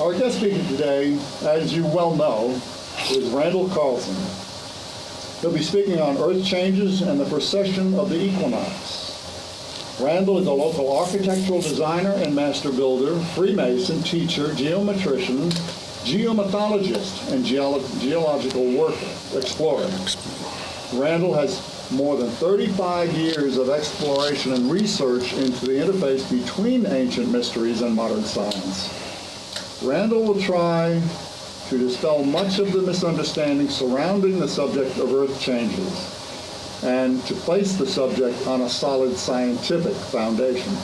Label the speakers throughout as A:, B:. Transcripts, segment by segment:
A: Our guest speaker today, as you well know, is Randall Carlson. He'll be speaking on Earth changes and the precession of the equinox. Randall is a local architectural designer and master builder, Freemason, teacher, geometrician, geomythologist, and geological worker, explorer. Randall has more than 35 years of exploration and research into the interface between ancient mysteries and modern science. Randall will try to dispel much of the misunderstandings surrounding the subject of Earth changes and to place the subject on a solid scientific foundation.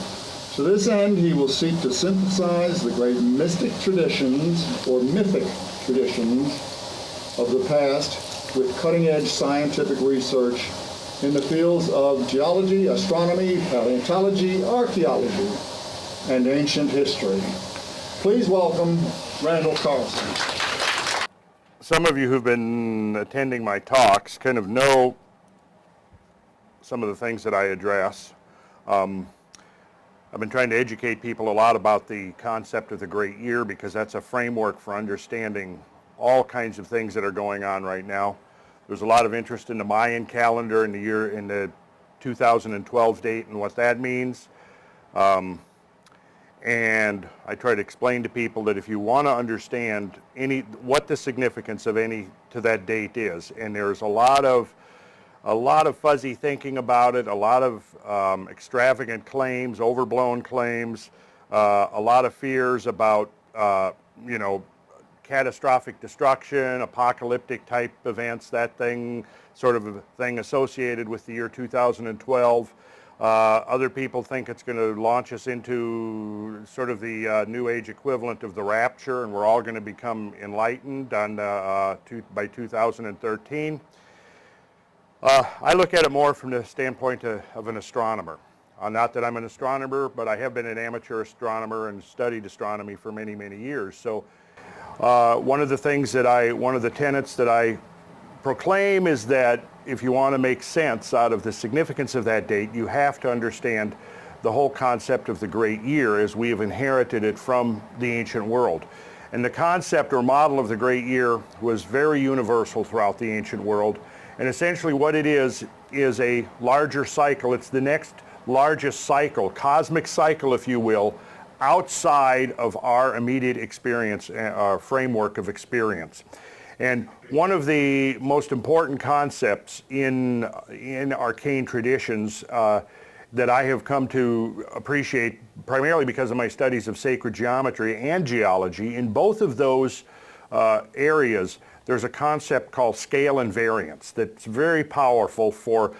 A: To this end, he will seek to synthesize the great mystic traditions or mythic traditions of the past with cutting-edge scientific research in the fields of geology, astronomy, paleontology, archaeology, and ancient history. Please welcome Randall Carlson.
B: Some of you who've been attending my talks kind of know some of the things that I address. I've been trying to educate people a lot about the concept of the Great Year because that's a framework for understanding all kinds of things that are going on right now. There's a lot of interest in the Mayan calendar and the 2012 date and what that means. And I try to explain to people that if you want to understand what the significance of to that date is, and there's a lot of fuzzy thinking about it, a lot of extravagant claims, overblown claims, a lot of fears about catastrophic destruction, apocalyptic type events, that sort of a thing associated with the year 2012. Other people think it's going to launch us into sort of the New Age equivalent of the rapture, and we're all going to become enlightened by 2013. I look at it more from the standpoint of an astronomer. Not that I'm an astronomer, but I have been an amateur astronomer and studied astronomy for many, many years. So one of the tenets that I proclaim is that if you want to make sense out of the significance of that date, you have to understand the whole concept of the Great Year as we have inherited it from the ancient world. And the concept or model of the Great Year was very universal throughout the ancient world. And essentially what it is a larger cycle. It's the next largest cycle, cosmic cycle, if you will, outside of our immediate experience, our framework of experience. And one of the most important concepts in arcane traditions that I have come to appreciate, primarily because of my studies of sacred geometry and geology, in both of those areas, there's a concept called scale invariance that's very powerful for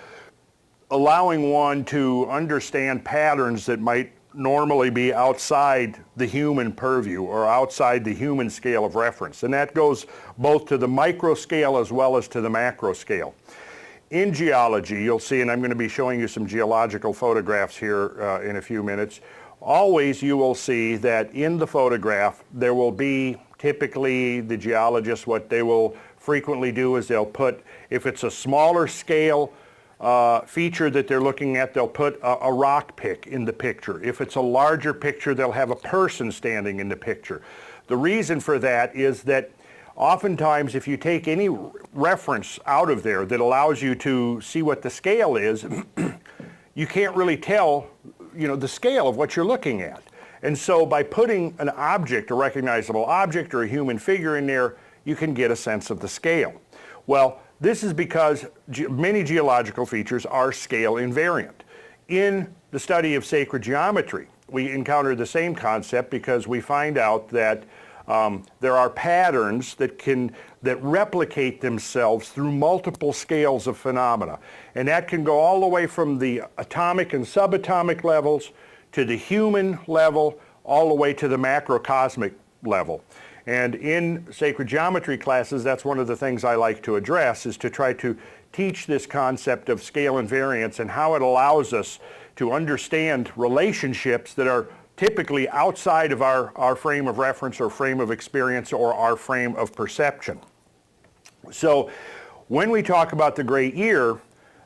B: allowing one to understand patterns that might normally be outside the human purview or outside the human scale of reference. And that goes both to the micro scale as well as to the macro scale. In geology, you'll see, and I'm going to be showing you some geological photographs here in a few minutes, always you will see that in the photograph there will be typically the geologists, what they will frequently do is they'll put, if it's a smaller scale feature that they're looking at, they'll put a rock pick in the picture. If it's a larger picture, they'll have a person standing in the picture. The reason for that is that oftentimes if you take any reference out of there that allows you to see what the scale is, you can't really tell, the scale of what you're looking at. And so by putting an object, a recognizable object or a human figure in there, you can get a sense of the scale. Well, this is because many geological features are scale invariant. In the study of sacred geometry, we encounter the same concept because we find out that there are patterns that replicate themselves through multiple scales of phenomena. And that can go all the way from the atomic and subatomic levels to the human level, all the way to the macrocosmic level. And in sacred geometry classes, that's one of the things I like to address, is to try to teach this concept of scale invariance and how it allows us to understand relationships that are typically outside of our frame of reference or frame of experience or our frame of perception. So when we talk about the Great Year,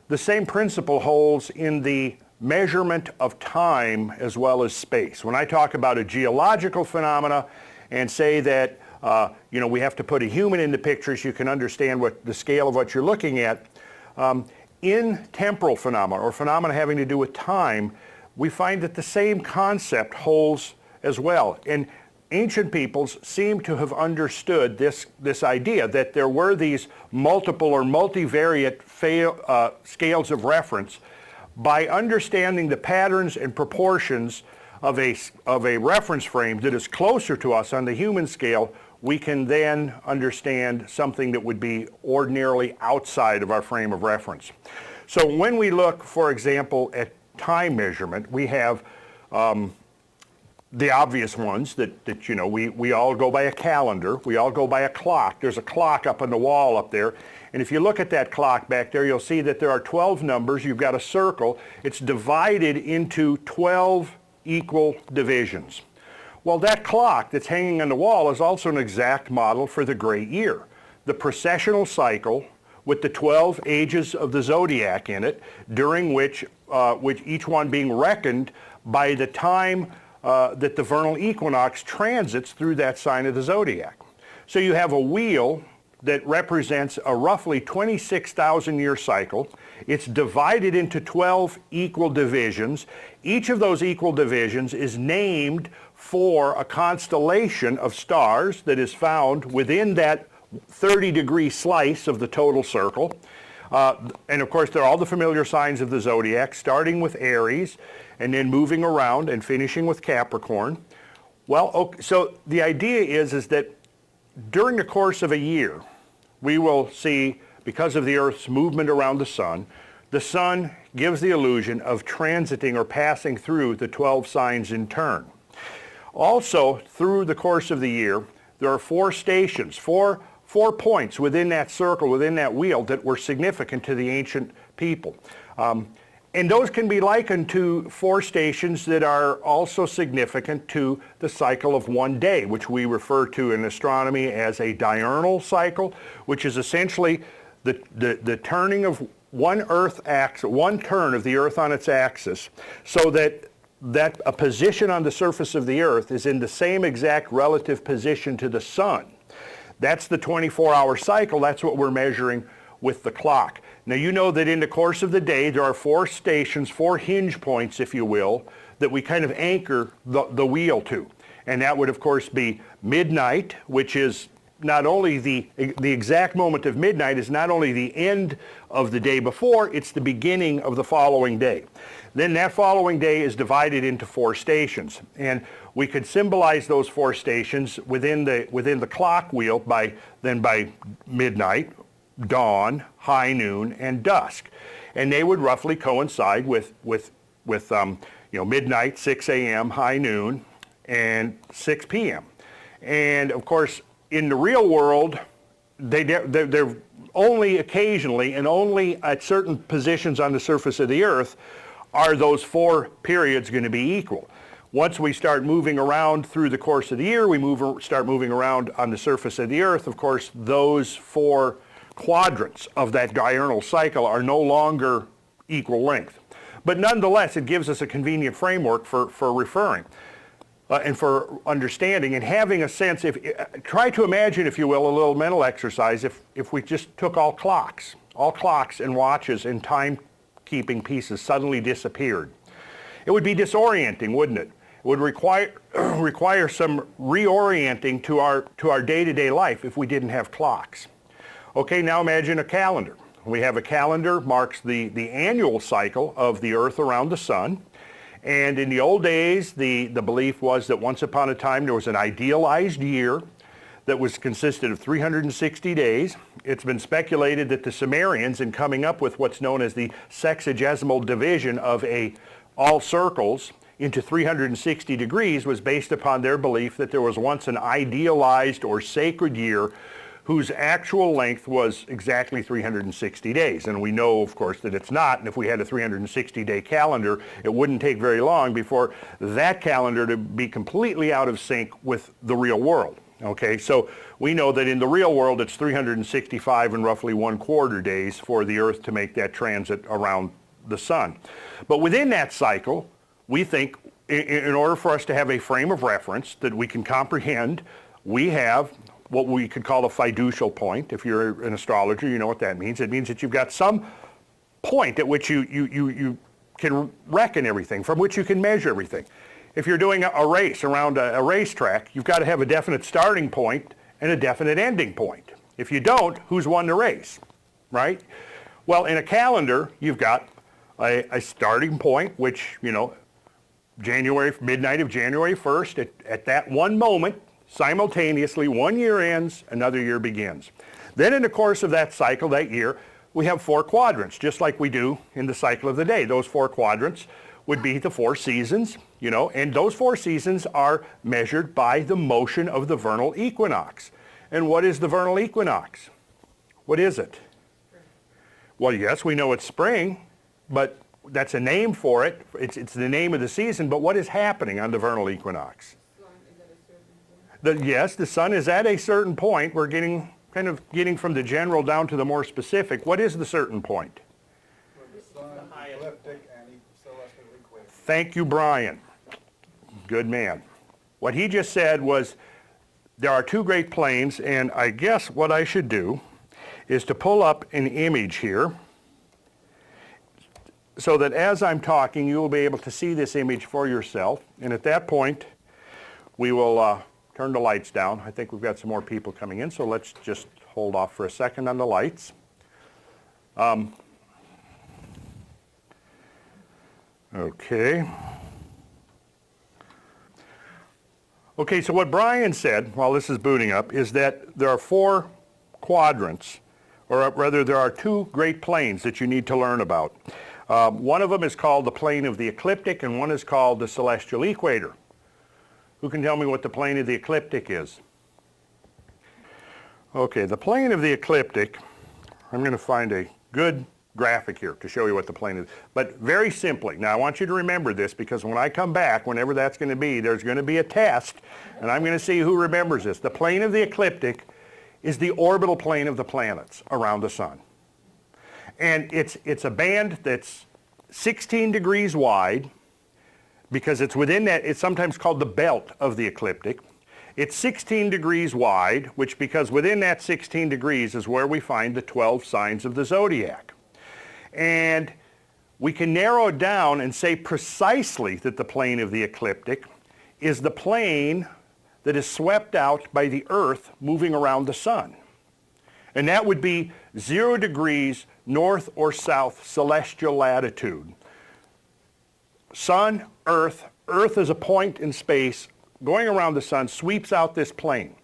B: the same principle holds in the measurement of time as well as space. When I talk about a geological phenomena and say that you know, we have to put a human in the picture so you can understand what the scale of what you're looking at. In temporal phenomena, or phenomena having to do with time, we find that the same concept holds as well. And ancient peoples seem to have understood this idea that there were these multiple or multivariate scales of reference. By understanding the patterns and proportions of a reference frame that is closer to us on the human scale, we can then understand something that would be ordinarily outside of our frame of reference. So when we look, for example, at time measurement, we have the obvious ones that you know, we all go by a calendar, we all go by a clock. There's a clock up on the wall up there, and if you look at that clock back there, you'll see that there are 12 numbers. You've got a circle. It's divided into 12 equal divisions. Well, that clock that's hanging on the wall is also an exact model for the great year. The precessional cycle with the 12 ages of the zodiac in it, during which each one being reckoned by the time that the vernal equinox transits through that sign of the zodiac. So you have a wheel that represents a roughly 26,000 year cycle. It's divided into 12 equal divisions. Each of those equal divisions is named for a constellation of stars that is found within that 30-degree slice of the total circle. And of course, there are all the familiar signs of the zodiac, starting with Aries and then moving around and finishing with Capricorn. Well, okay, so the idea is that during the course of a year, we will see, because of the Earth's movement around the sun gives the illusion of transiting or passing through the 12 signs in turn. Also, through the course of the year, there are 4 stations, four points within that circle, within that wheel, that were significant to the ancient people. And those can be likened to 4 stations that are also significant to the cycle of one day, which we refer to in astronomy as a diurnal cycle, which is essentially the turning of one turn of the Earth on its axis, so that a position on the surface of the Earth is in the same exact relative position to the sun. That's the 24-hour cycle. That's what we're measuring with the clock. Now, you know that in the course of the day, there are 4 stations, 4 hinge points, if you will, that we kind of anchor the wheel to. And that would, of course, be midnight, which is not only the exact moment of midnight is not only the end of the day before, it's the beginning of the following day. Then that following day is divided into 4 stations. And we could symbolize those 4 stations within the clock wheel by midnight, dawn, high noon, and dusk. And they would roughly coincide with midnight, 6 a.m., high noon, and 6 p.m. And of course, in the real world, they're only occasionally and only at certain positions on the surface of the Earth are those 4 periods going to be equal. Once we start moving around through the course of the year, we start moving around on the surface of the Earth. Of course, those 4 quadrants of that diurnal cycle are no longer equal length. But nonetheless, it gives us a convenient framework for referring and for understanding and having a sense. Try to imagine, if you will, a little mental exercise if we just took all clocks and watches and timekeeping pieces suddenly disappeared. It would be disorienting, wouldn't it? It would require some reorienting to our day-to-day life if we didn't have clocks. Okay, now imagine a calendar. We have a calendar marks the annual cycle of the Earth around the sun. And in the old days, the belief was that once upon a time there was an idealized year that consisted of 360 days. It's been speculated that the Sumerians, in coming up with what's known as the sexagesimal division of all circles into 360 degrees, was based upon their belief that there was once an idealized or sacred year whose actual length was exactly 360 days. And we know, of course, that it's not. And if we had a 360-day calendar, it wouldn't take very long before that calendar to be completely out of sync with the real world. Okay, so we know that in the real world, it's 365 and roughly 1/4 days for the Earth to make that transit around the sun. But within that cycle, we think in order for us to have a frame of reference that we can comprehend we have what we could call a fiducial point. If you're an astrologer, you know what that means. It means that you've got some point at which you can reckon everything, from which you can measure everything. If you're doing a race around a racetrack, you've got to have a definite starting point and a definite ending point. If you don't, who's won the race, right? Well, in a calendar, you've got a starting point, which, you know, midnight of January 1st, at that one moment, simultaneously, one year ends, another year begins. Then in the course of that cycle, that year, we have 4 quadrants, just like we do in the cycle of the day. Those 4 quadrants would be the 4 seasons, you know, and those 4 seasons are measured by the motion of the vernal equinox. And what is the vernal equinox? What is it? Well, yes, we know it's spring, but that's a name for it. It's the name of the season, but what is happening on the vernal equinox? Yes, the sun is at a certain point. We're getting from the general down to the more specific. What is the certain point?
C: The sun, ecliptic, and celestial equator.
B: Thank you, Brian. Good man. What he just said was there are 2 great planes, and I guess what I should do is to pull up an image here so that as I'm talking, you will be able to see this image for yourself. And at that point, we will turn the lights down. I think we've got some more people coming in, so let's just hold off for a second on the lights. Okay. Okay, so what Brian said while this is booting up is that there are 4 quadrants, or rather there are 2 great planes that you need to learn about. One of them is called the plane of the ecliptic, and one is called the celestial equator. Who can tell me what the plane of the ecliptic is? Okay, the plane of the ecliptic, I'm going to find a good graphic here to show you what the plane is, but very simply. Now I want you to remember this, because when I come back, whenever that's going to be, there's going to be a test, and I'm going to see who remembers this. The plane of the ecliptic is the orbital plane of the planets around the sun. And it's a band that's 16 degrees wide, because it's within that. It's sometimes called the belt of the ecliptic. It's 16 degrees wide, which because within that 16 degrees is where we find the 12 signs of the zodiac. And we can narrow it down and say precisely that the plane of the ecliptic is the plane that is swept out by the Earth moving around the sun. And that would be 0 degrees north or south celestial latitude. Sun, Earth is a point in space going around the sun, sweeps out this plane.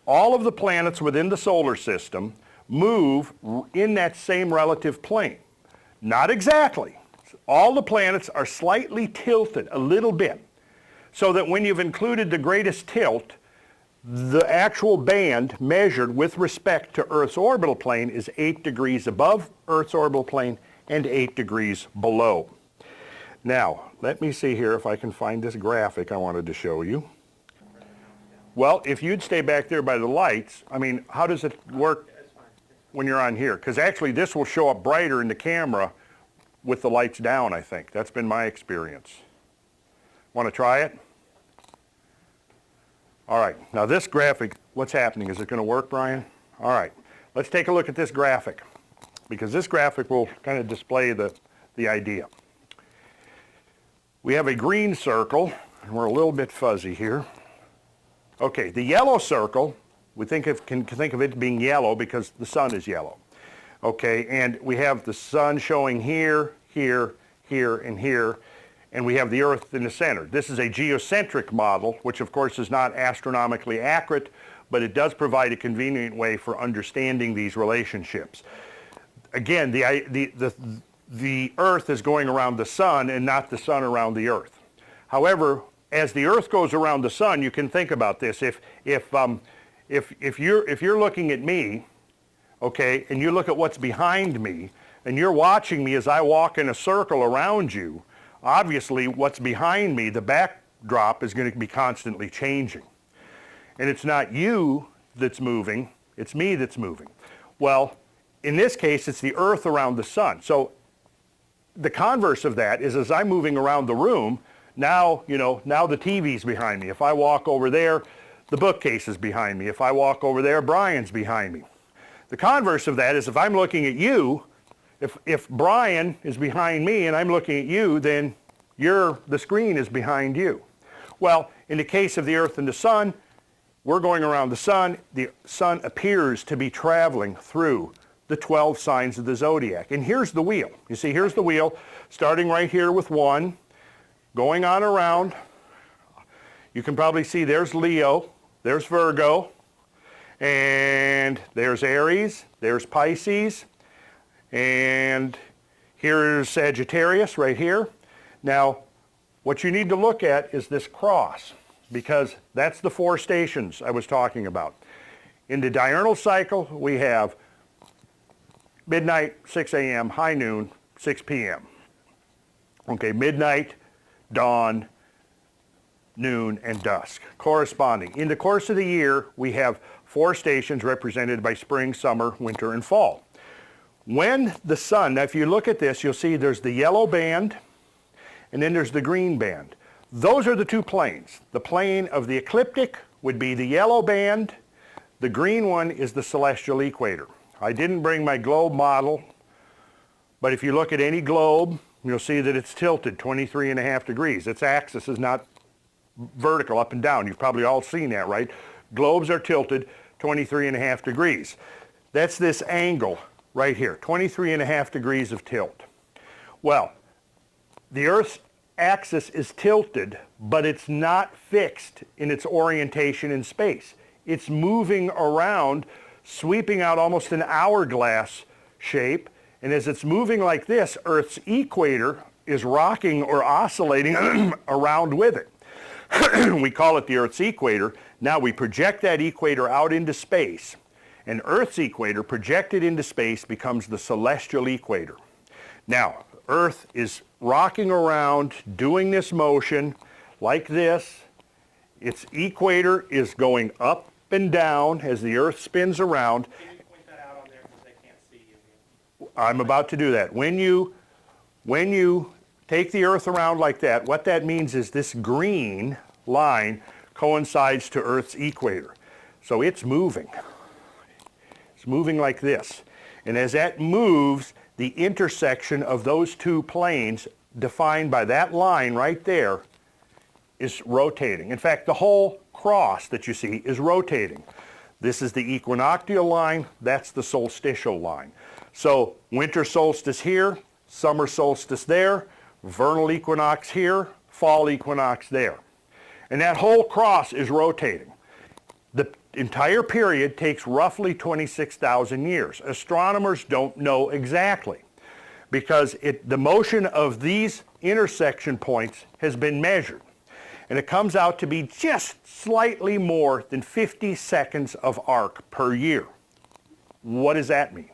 B: All of the planets within the solar system move in that same relative plane. Not exactly. All the planets are slightly tilted a little bit, so that when you've included the greatest tilt, the actual band measured with respect to Earth's orbital plane is 8 degrees above Earth's orbital plane and 8 degrees below. Now, let me see here if I can find this graphic I wanted to show you. Well, if you'd stay back there by the lights, I mean, how does it work when you're on here? Because actually this will show up brighter in the camera with the lights down, I think. That's been my experience. Want to try it? All right, now this graphic, what's happening? Is it going to work, Brian? All right, let's take a look at this graphic, because this graphic will kind of display the idea. We have a green circle, and we're a little bit fuzzy here. Okay, the yellow circle, we can think of it being yellow because the sun is yellow. Okay, and we have the sun showing here, here, here, and here, and we have the Earth in the center. This is a geocentric model, which of course is not astronomically accurate, but it does provide a convenient way for understanding these relationships. Again, the Earth is going around the sun and not the sun around the Earth. However, as the Earth goes around the sun, you can think about this. If you're looking at me, okay, and you look at what's behind me, and you're watching me as I walk in a circle around you, obviously what's behind me, the backdrop, is going to be constantly changing. And it's not you that's moving, it's me that's moving. Well, in this case, it's the Earth around the sun. So the converse of that is, as I'm moving around the room, now, now the TV's behind me. If I walk over there, the bookcase is behind me. If I walk over there, Brian's behind me. The converse of that is if I'm looking at you, if Brian is behind me and I'm looking at you, then the screen is behind you. Well, in the case of the Earth and the Sun, we're going around the Sun. The Sun appears to be traveling through the 12 signs of the zodiac. And here's the wheel. You see, here's the wheel, starting right here with 1, going on around. You can probably see there's Leo, there's Virgo, and there's Aries, there's Pisces, and here's Sagittarius right here. Now, what you need to look at is this cross, because that's the 4 stations I was talking about. In the diurnal cycle, we have midnight, 6 a.m., high noon, 6 p.m. Okay, midnight, dawn, noon, and dusk, corresponding. In the course of the year, we have 4 stations represented by spring, summer, winter, and fall. When the sun, now if you look at this, you'll see there's the yellow band, and then there's the green band. Those are the 2 planes. The plane of the ecliptic would be the yellow band. The green one is the celestial equator. I didn't bring my globe model, but if you look at any globe, you'll see that it's tilted 23.5 degrees. Its axis is not vertical up and down. You've probably all seen that, right? Globes are tilted 23.5 degrees. That's this angle right here, 23.5 degrees of tilt. Well, the Earth's axis is tilted, but it's not fixed in its orientation in space. It's moving around, sweeping out almost an hourglass shape, and as it's moving like this, Earth's equator is rocking or oscillating around with it. We call it the Earth's equator. Now we project that equator out into space, and Earth's equator projected into space becomes the celestial equator. Now, Earth is rocking around, doing this motion like this. Its equator is going up and down as the Earth spins around.
D: Can you point that out on there because they can't see you?
B: I'm about to do that. When you take the Earth around like that, what that means is this green line coincides to Earth's equator. So it's moving. It's moving like this. And as that moves, the intersection of those 2 planes, defined by that line right there, is rotating. In fact, the whole cross that you see is rotating. This is the equinoctial line, that's the solstitial line. So winter solstice here, summer solstice there, vernal equinox here, fall equinox there. And that whole cross is rotating. The entire period takes roughly 26,000 years. Astronomers don't know exactly because the motion of these intersection points has been measured. And it comes out to be just slightly more than 50 seconds of arc per year. What does that mean?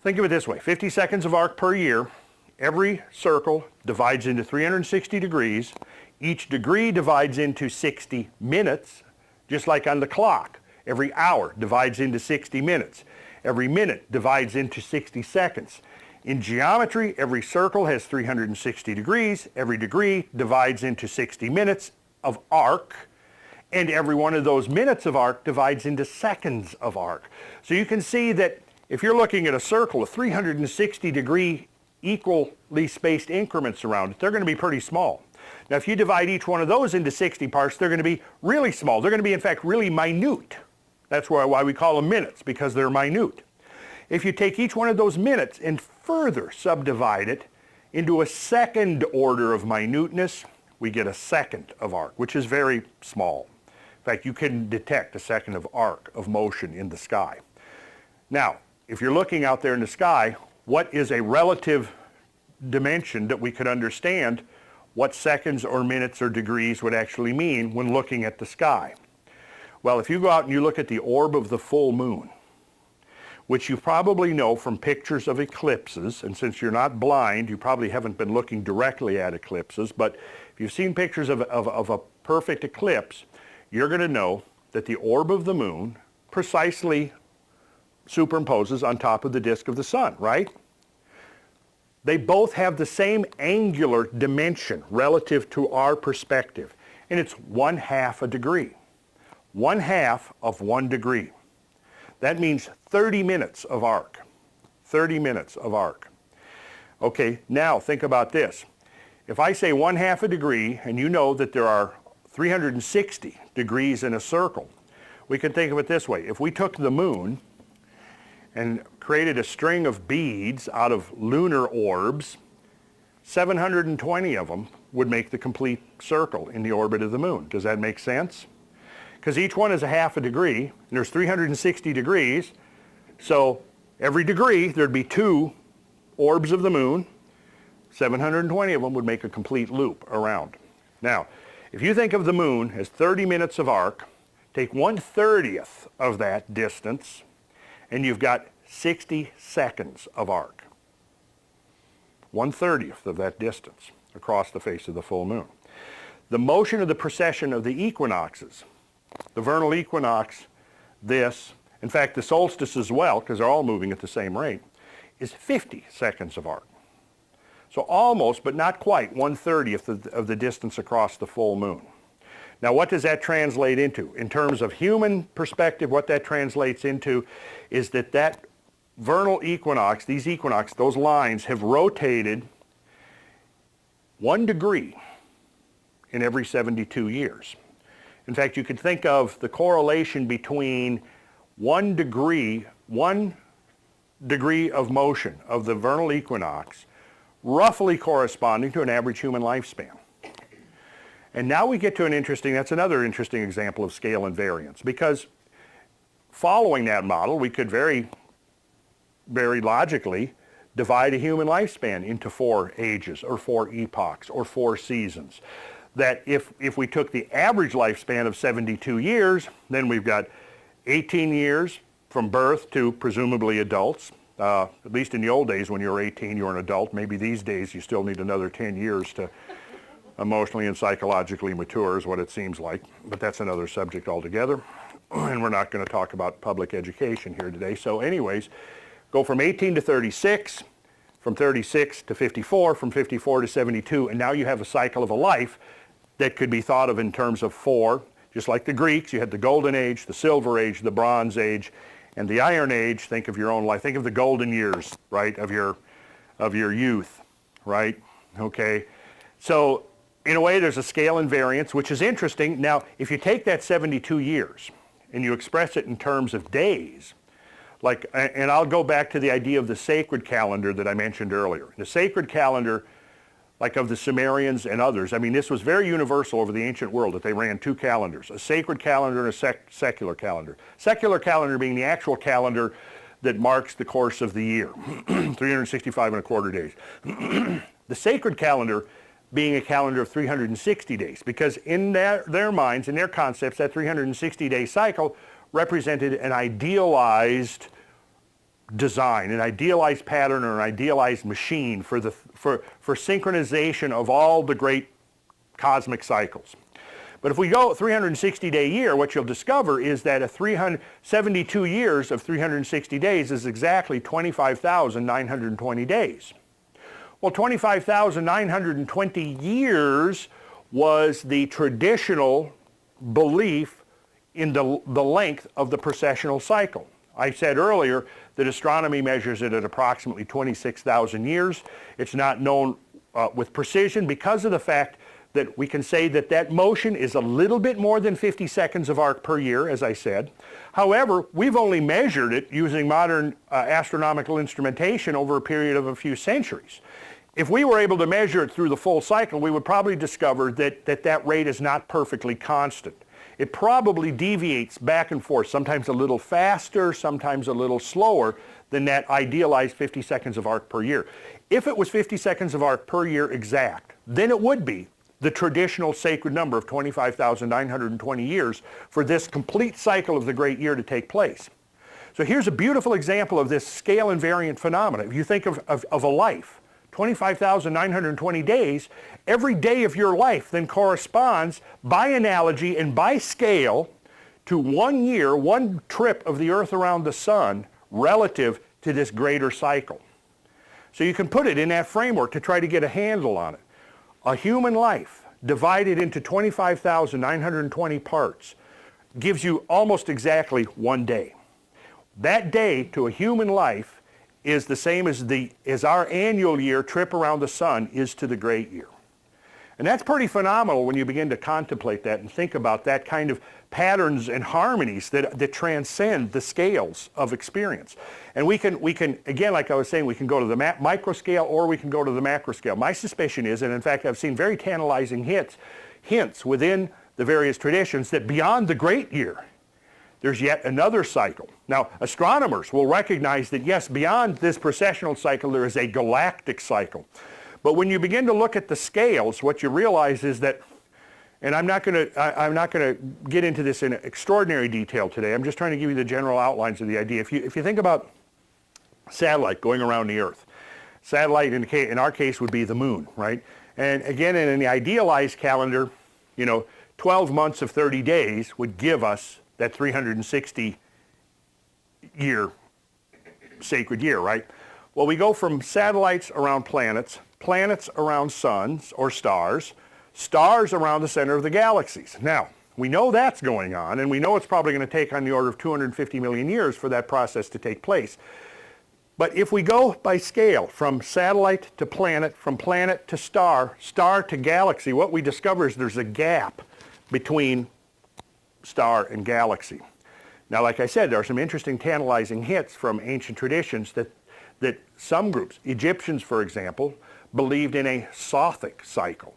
B: Think of it this way, 50 seconds of arc per year, every circle divides into 360 degrees, each degree divides into 60 minutes, just like on the clock. Every hour divides into 60 minutes. Every minute divides into 60 seconds. In geometry, every circle has 360 degrees. Every degree divides into 60 minutes of arc. And every one of those minutes of arc divides into seconds of arc. So you can see that if you're looking at a circle of 360 degree equally spaced increments around it, they're going to be pretty small. Now, if you divide each one of those into 60 parts, they're going to be really small. They're going to be, in fact, really minute. That's why we call them minutes, because they're minute. If you take each one of those minutes and further subdivide it into a second order of minuteness, we get a second of arc, which is very small. In fact, you can detect a second of arc of motion in the sky. Now, if you're looking out there in the sky, what is a relative dimension that we could understand what seconds or minutes or degrees would actually mean when looking at the sky? Well, if you go out and you look at the orb of the full moon, which you probably know from pictures of eclipses, and since you're not blind, you probably haven't been looking directly at eclipses, but if you've seen pictures of a perfect eclipse, you're going to know that the orb of the moon precisely superimposes on top of the disk of the sun, right? They both have the same angular dimension relative to our perspective, and it's 1/2 a degree. 1/2 of 1 degree. That means 30 minutes of arc. 30 minutes of arc. Okay, now think about this. If I say 1/2 a degree, and you know that there are 360 degrees in a circle, we can think of it this way. If we took the moon and created a string of beads out of lunar orbs, 720 of them would make the complete circle in the orbit of the moon. Does that make sense? Because each one is 1/2 a degree, and there's 360 degrees, so every degree there'd be 2 orbs of the moon. 720 of them would make a complete loop around. Now, if you think of the moon as 30 minutes of arc, take 1/30th of that distance, and you've got 60 seconds of arc. 1/30th of that distance across the face of the full moon. The motion of the precession of the equinoxes, the vernal equinox, this, in fact the solstice as well, because they're all moving at the same rate, is 50 seconds of arc. So almost, but not quite, 1/30th of the distance across the full moon. Now what does that translate into? In terms of human perspective, what that translates into is that that vernal equinox, those lines have rotated 1 degree in every 72 years. In fact, you could think of the correlation between 1 degree of motion of the vernal equinox roughly corresponding to an average human lifespan. And now we get to that's another interesting example of scale invariance, because following that model, we could very logically divide a human lifespan into 4 ages or 4 epochs or 4 seasons. That if we took the average lifespan of 72 years, then we've got 18 years from birth to presumably adults. At least in the old days when you were 18, you were an adult. Maybe these days you still need another 10 years to emotionally and psychologically mature is what it seems like. But that's another subject altogether. And we're not going to talk about public education here today. So anyways, go from 18 to 36, from 36 to 54, from 54 to 72, and now you have a cycle of a life that could be thought of in terms of 4. Just like the Greeks, you had the Golden Age, the Silver Age, the Bronze Age, and the Iron Age. Think of your own life. Think of the golden years, right, of your youth, right? Okay. So in a way, there's a scale invariance, which is interesting. Now, if you take that 72 years and you express it in terms of days, and I'll go back to the idea of the sacred calendar that I mentioned earlier. The sacred calendar, like of the Sumerians and others, I mean, this was very universal over the ancient world that they ran 2 calendars, a sacred calendar and a secular calendar. Secular calendar being the actual calendar that marks the course of the year, 365 days. The sacred calendar being a calendar of 360 days, because in their minds, in their concepts, that 360-day cycle represented an idealized design, an idealized pattern, or an idealized machine for synchronization of all the great cosmic cycles. But if we go 360-day year, what you'll discover is that 72 years of 360 days is exactly 25,920 days. Well, 25,920 years was the traditional belief in the length of the precessional cycle. I said earlier that astronomy measures it at approximately 26,000 years. It's not known with precision because of the fact that we can say that that motion is a little bit more than 50 seconds of arc per year, as I said. However, we've only measured it using modern astronomical instrumentation over a period of a few centuries. If we were able to measure it through the full cycle, we would probably discover that rate is not perfectly constant. It probably deviates back and forth, sometimes a little faster, sometimes a little slower than that idealized 50 seconds of arc per year. If it was 50 seconds of arc per year exact, then it would be the traditional sacred number of 25,920 years for this complete cycle of the great year to take place. So here's a beautiful example of this scale invariant phenomena. If you think of a life, 25,920 days, every day of your life then corresponds by analogy and by scale to 1 year, 1 trip of the Earth around the sun relative to this greater cycle. So you can put it in that framework to try to get a handle on it. A human life divided into 25,920 parts gives you almost exactly 1 day. That day to a human life is the same as our annual year trip around the sun is to the great year. And that's pretty phenomenal when you begin to contemplate that and think about that kind of patterns and harmonies that transcend the scales of experience. And we can, again, like I was saying, we can go to the micro scale or we can go to the macro scale. My suspicion is, and in fact I've seen very tantalizing hints within the various traditions, that beyond the great year, there's yet another cycle. Now, astronomers will recognize that yes, beyond this precessional cycle, there is a galactic cycle. But when you begin to look at the scales, what you realize is that, and I'm not going to get into this in extraordinary detail today. I'm just trying to give you the general outlines of the idea. If you think about satellite going around the Earth, satellite in our case would be the moon, right? And again, in an idealized calendar, 12 months of 30 days would give us that 360 year sacred year, right? Well, we go from satellites around planets, planets around suns or stars, stars around the center of the galaxies. Now, we know that's going on, and we know it's probably going to take on the order of 250 million years for that process to take place. But if we go by scale, from satellite to planet, from planet to star, star to galaxy, what we discover is there's a gap between star and galaxy. Now, like I said, there are some interesting tantalizing hints from ancient traditions that some groups, Egyptians for example, believed in a Sothic cycle.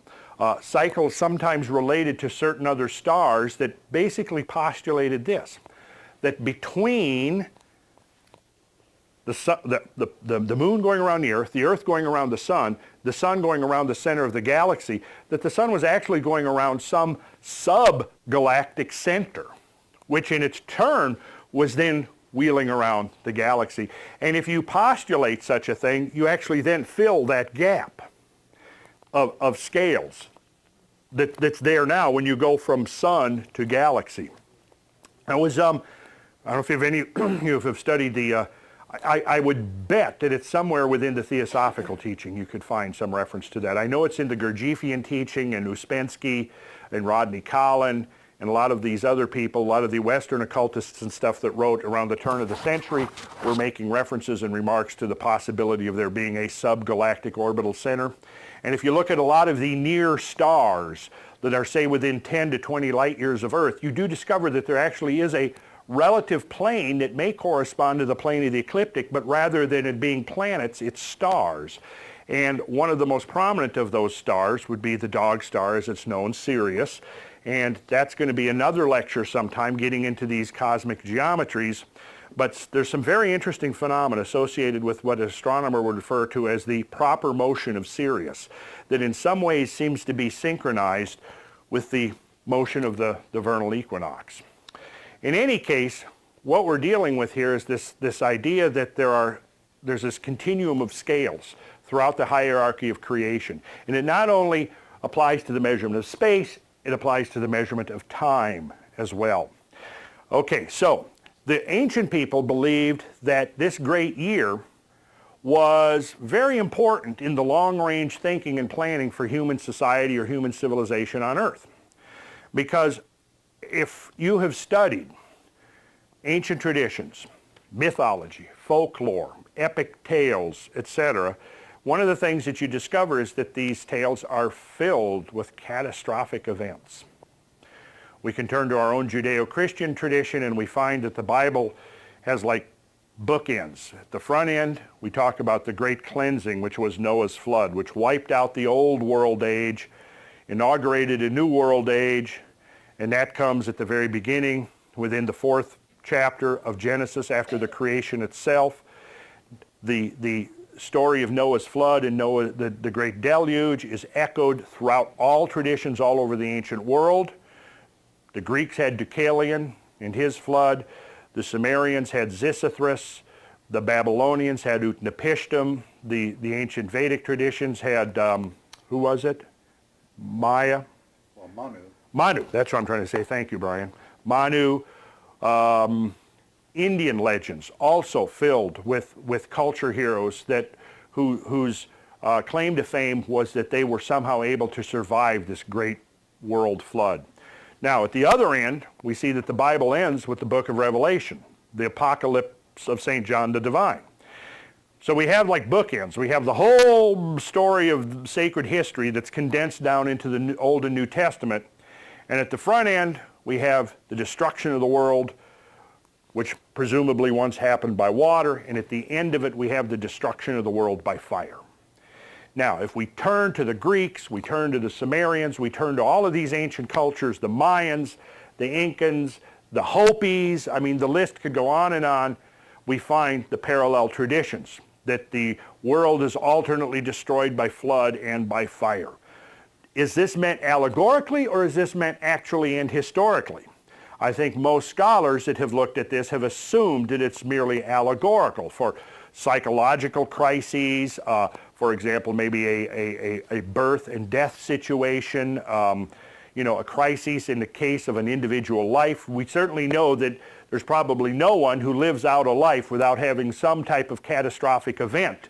B: Cycles sometimes related to certain other stars that basically postulated this, that between the moon going around the Earth going around the sun going around the center of the galaxy, that the sun was actually going around some sub-galactic center, which in its turn was then wheeling around the galaxy. And if you postulate such a thing, you actually then fill that gap of scales that's there now when you go from sun to galaxy. I don't know if any of you have studied the, I would bet that it's somewhere within the Theosophical teaching you could find some reference to that. I know it's in the Gurdjieffian teaching and Uspensky and Rodney Collin and a lot of these other people, a lot of the Western occultists and stuff that wrote around the turn of the century were making references and remarks to the possibility of there being a subgalactic orbital center. And if you look at a lot of the near stars that are, say, within 10 to 20 light years of Earth, you do discover that there actually is a relative plane that may correspond to the plane of the ecliptic, but rather than it being planets, it's stars. And one of the most prominent of those stars would be the dog star, as it's known, Sirius. And that's going to be another lecture sometime, getting into these cosmic geometries. But there's some very interesting phenomena associated with what an astronomer would refer to as the proper motion of Sirius, that in some ways seems to be synchronized with the motion of the vernal equinox. In any case, what we're dealing with here is this idea that there's this continuum of scales throughout the hierarchy of creation. And it not only applies to the measurement of space, it applies to the measurement of time as well. Okay, so the ancient people believed that this great year was very important in the long-range thinking and planning for human society or human civilization on Earth. Because if you have studied ancient traditions, mythology, folklore, epic tales, etc., one of the things that you discover is that these tales are filled with catastrophic events. We can turn to our own Judeo-Christian tradition and we find that the Bible has like bookends. At the front end, we talk about the great cleansing, which was Noah's flood, which wiped out the old world age, inaugurated a new world age, and that comes at the very beginning within the 4th chapter of Genesis after the creation itself. The story of Noah's flood and the great deluge is echoed throughout all traditions all over the ancient world. The Greeks had Deucalion and his flood. The Sumerians had Xisthros. The Babylonians had Utnapishtim. The ancient Vedic traditions had, who was it? Maya?
A: Well, Manu.
B: Manu, that's what I'm trying to say. Thank you, Brian. Manu. Indian legends also filled with culture heroes whose claim to fame was that they were somehow able to survive this great world flood. Now, at the other end, we see that the Bible ends with the book of Revelation, the apocalypse of St. John the Divine. So we have like bookends. We have the whole story of sacred history that's condensed down into the Old and New Testament. And at the front end, we have the destruction of the world, which presumably once happened by water. And at the end of it, we have the destruction of the world by fire. Now, if we turn to the Greeks, we turn to the Sumerians, we turn to all of these ancient cultures, the Mayans, the Incans, the Hopis, I mean, the list could go on and on, we find the parallel traditions, that the world is alternately destroyed by flood and by fire. Is this meant allegorically, or is this meant actually and historically? I think most scholars that have looked at this have assumed that it's merely allegorical for psychological crises, for example, maybe a birth and death situation, you know, a crisis in the case of an individual life. We certainly know that there's probably no one who lives out a life without having some type of catastrophic event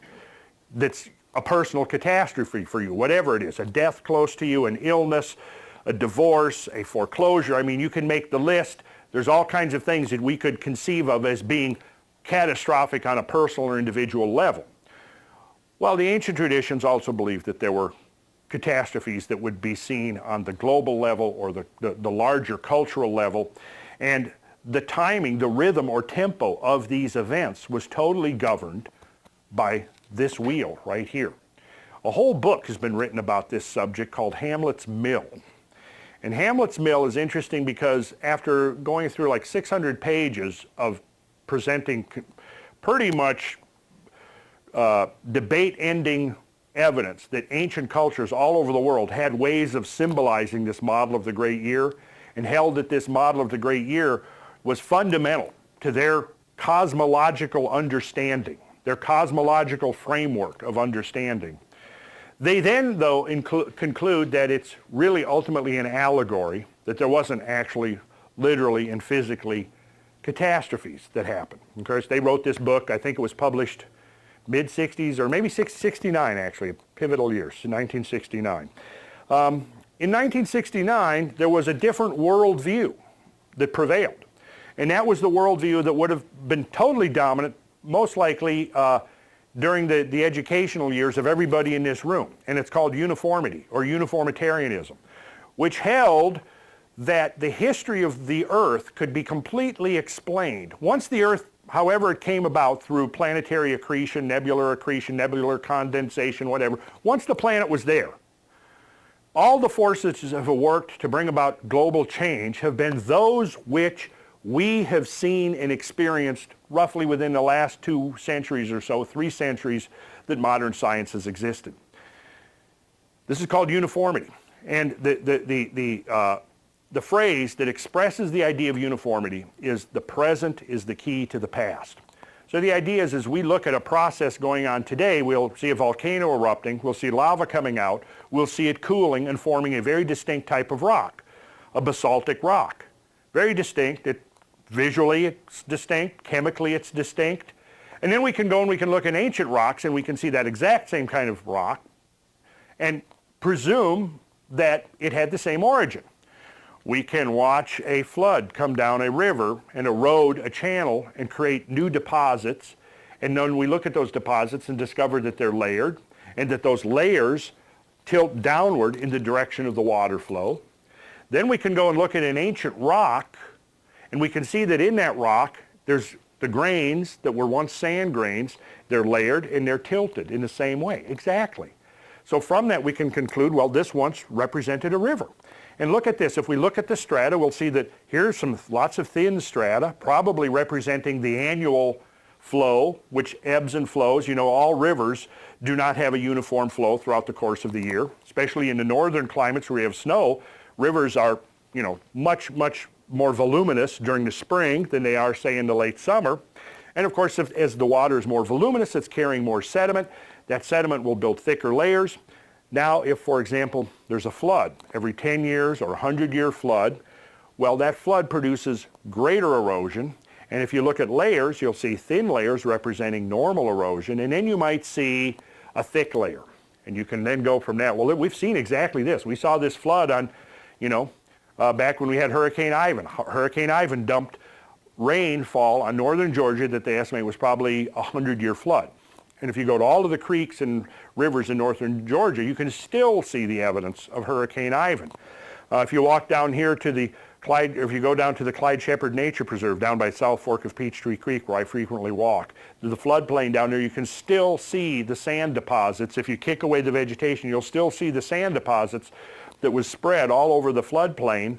B: that's a personal catastrophe for you, whatever it is, a death close to you, an illness, a divorce, a foreclosure. I mean, you can make the list. There's all kinds of things that we could conceive of as being catastrophic on a personal or individual level. Well, the ancient traditions also believed that there were catastrophes that would be seen on the global level or the larger cultural level, and the timing, the rhythm or tempo of these events was totally governed by this wheel right here. A whole book has been written about this subject called Hamlet's Mill. And Hamlet's Mill is interesting because after going through like 600 pages of presenting pretty much debate-ending evidence that ancient cultures all over the world had ways of symbolizing this model of the great year, and held that this model of the great year was fundamental to their cosmological understanding, their cosmological framework of understanding. They then, though, conclude that it's really ultimately an allegory, that there wasn't actually literally and physically catastrophes that happened. Of course, they wrote this book, I think it was published mid-60s, or maybe 69 actually, a pivotal year, 1969. In 1969, there was a different worldview that prevailed. And that was the worldview that would have been totally dominant, most likely during the educational years of everybody in this room. And it's called uniformity, or uniformitarianism, which held that the history of the Earth could be completely explained. Once the Earth, however it came about through planetary accretion, nebular condensation, whatever, once the planet was there, all the forces that have worked to bring about global change have been those which we have seen and experienced roughly within the last 2 centuries or so, 3 centuries that modern science has existed. This is called uniformity. And the phrase that expresses the idea of uniformity is the present is the key to the past. So the idea is, as we look at a process going on today, we'll see a volcano erupting, we'll see lava coming out, we'll see it cooling and forming a very distinct type of rock, a basaltic rock. Very distinct. Visually it's distinct, chemically it's distinct. And then we can go and we can look at ancient rocks and we can see that exact same kind of rock and presume that it had the same origin. We can watch a flood come down a river and erode a channel and create new deposits. And then we look at those deposits and discover that they're layered and that those layers tilt downward in the direction of the water flow. Then we can go and look at an ancient rock, and we can see that in that rock there's the grains that were once sand grains. They're layered and they're tilted in the same way, exactly. So from that we can conclude, well, this once represented a river. And look at this. If we look at the strata, we'll see that here's lots of thin strata, probably representing the annual flow, which ebbs and flows. You know, all rivers do not have a uniform flow throughout the course of the year, especially in the northern climates where we have snow. Rivers are, you know, much more voluminous during the spring than they are, say, in the late summer. And of course, as the water is more voluminous, it's carrying more sediment. That sediment will build thicker layers. Now, if, for example, there's a flood, every 10 years or 100-year flood, well, that flood produces greater erosion. And if you look at layers, you'll see thin layers representing normal erosion, and then you might see a thick layer. And you can then go from that. Well, we've seen exactly this. We saw this flood on, you know, back when we had Hurricane Ivan. Hurricane Ivan dumped rainfall on northern Georgia that they estimate was probably a 100-year flood. And if you go to all of the creeks and rivers in northern Georgia, you can still see the evidence of Hurricane Ivan. If you walk down here to the Clyde, if you go down to the Clyde Shepherd Nature Preserve down by South Fork of Peachtree Creek, where I frequently walk, to the floodplain down there, you can still see the sand deposits. If you kick away the vegetation, you'll still see the sand deposits that was spread all over the floodplain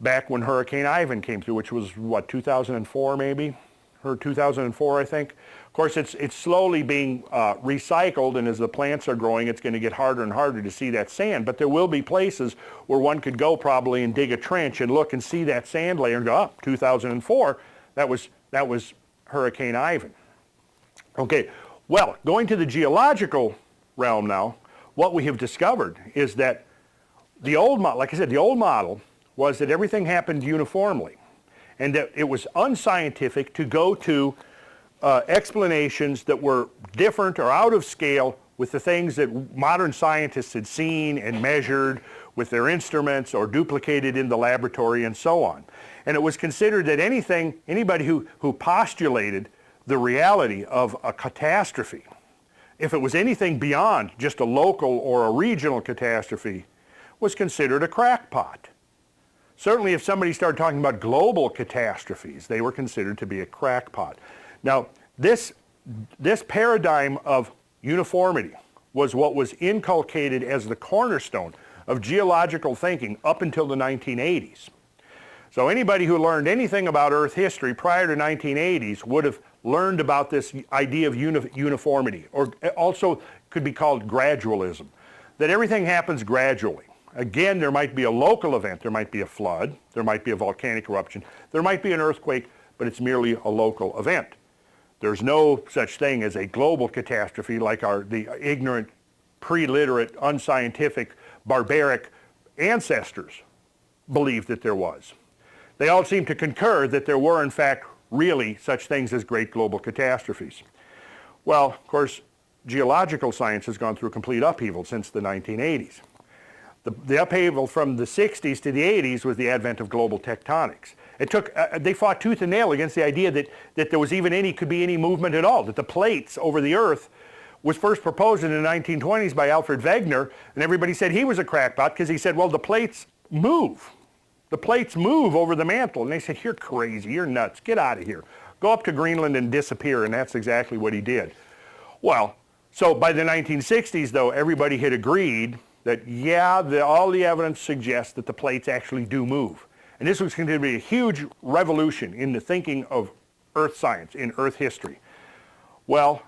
B: back when Hurricane Ivan came through, which was, what, 2004 maybe? Or 2004, I think. Of course, it's slowly being recycled, and as the plants are growing, it's going to get harder and harder to see that sand. But there will be places where one could go probably and dig a trench and look and see that sand layer and go, oh, 2004, that was Hurricane Ivan. Okay, well, going to the geological realm now, what we have discovered is that the old model, like I said, the old model was that everything happened uniformly, and that it was unscientific to go to explanations that were different or out of scale with the things that modern scientists had seen and measured with their instruments or duplicated in the laboratory and so on. And it was considered that anybody who postulated the reality of a catastrophe, if it was anything beyond just a local or a regional catastrophe, was considered a crackpot. Certainly if somebody started talking about global catastrophes, they were considered to be a crackpot. Now, this paradigm of uniformity was what was inculcated as the cornerstone of geological thinking up until the 1980s. So anybody who learned anything about Earth history prior to 1980s would have learned about this idea of uniformity, or also could be called gradualism, that everything happens gradually. Again, there might be a local event, there might be a flood, there might be a volcanic eruption, there might be an earthquake, but it's merely a local event. There's no such thing as a global catastrophe like the ignorant, pre-literate, unscientific, barbaric ancestors believed that there was. They all seem to concur that there were, in fact, really such things as great global catastrophes. Well, of course, geological science has gone through complete upheaval since the 1980s. The upheaval from the 60s to the 80s was the advent of global tectonics. It took, they fought tooth and nail against the idea that there was could be any movement at all, that the plates over the Earth was first proposed in the 1920s by Alfred Wegener, and everybody said he was a crackpot because he said, well, the plates move. The plates move over the mantle. And they said, you're crazy, you're nuts, get out of here. Go up to Greenland and disappear, and that's exactly what he did. Well, so by the 1960s, though, everybody had agreed that, yeah, all the evidence suggests that the plates actually do move. And this was going to be a huge revolution in the thinking of Earth science, in Earth history. Well,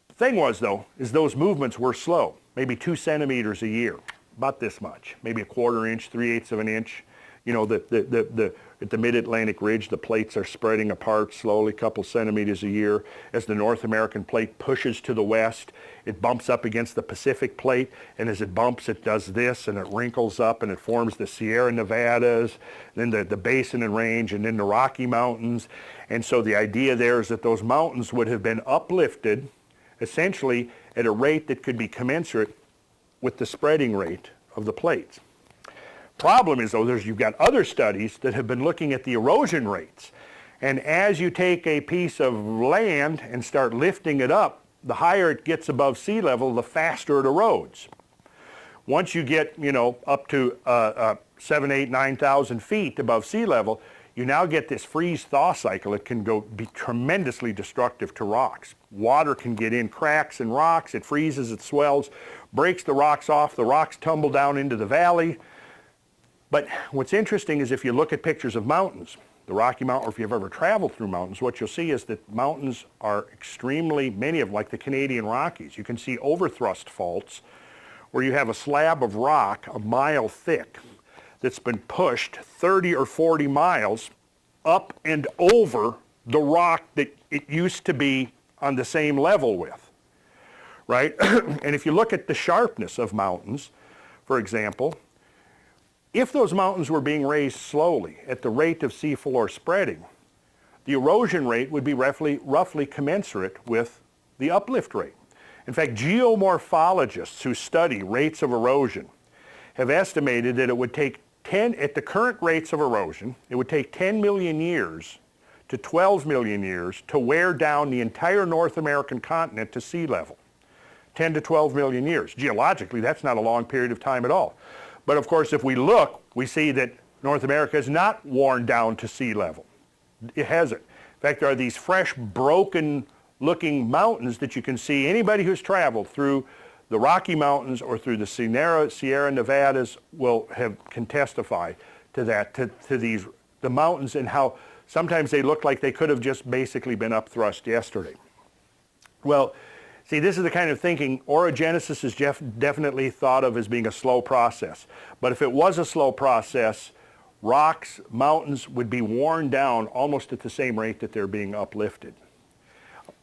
B: the thing was, though, is those movements were slow, maybe 2 centimeters a year, about this much, maybe a 1/4 inch, 3/8 of an inch. You know, at the mid-Atlantic ridge, the plates are spreading apart slowly, a couple centimeters a year. As the North American plate pushes to the west, it bumps up against the Pacific plate, and as it bumps, it does this, and it wrinkles up, and it forms the Sierra Nevadas, then the Basin and Range, and then the Rocky Mountains. And so the idea there is that those mountains would have been uplifted, essentially at a rate that could be commensurate with the spreading rate of the plates. Problem is, though, you've got other studies that have been looking at the erosion rates. And as you take a piece of land and start lifting it up, the higher it gets above sea level, the faster it erodes. Once you get, you know, up to 7,000, 8,000, 9,000 feet above sea level, you now get this freeze-thaw cycle. It can be tremendously destructive to rocks. Water can get in cracks in rocks, it freezes, it swells, breaks the rocks off, the rocks tumble down into the valley. But what's interesting is if you look at pictures of mountains, the Rocky Mountain, or if you've ever traveled through mountains, what you'll see is that mountains are extremely, many of them, like the Canadian Rockies, you can see overthrust faults where you have a slab of rock a mile thick that's been pushed 30 or 40 miles up and over the rock that it used to be on the same level with, right? And if you look at the sharpness of mountains, for example, if those mountains were being raised slowly at the rate of seafloor spreading, the erosion rate would be roughly commensurate with the uplift rate. In fact, geomorphologists who study rates of erosion have estimated that it would take at the current rates of erosion, it would take 10 million years to 12 million years to wear down the entire North American continent to sea level. 10 to 12 million years. Geologically, that's not a long period of time at all. But of course, if we look, we see that North America is not worn down to sea level. It hasn't. In fact, there are these fresh, broken-looking mountains that you can see. Anybody who's traveled through the Rocky Mountains or through the Sierra Nevadas can testify to that, to the mountains and how sometimes they look like they could have just basically been upthrust yesterday. Well, see, this is the kind of thinking orogenesis is definitely thought of as being a slow process. But if it was a slow process, rocks, mountains would be worn down almost at the same rate that they're being uplifted.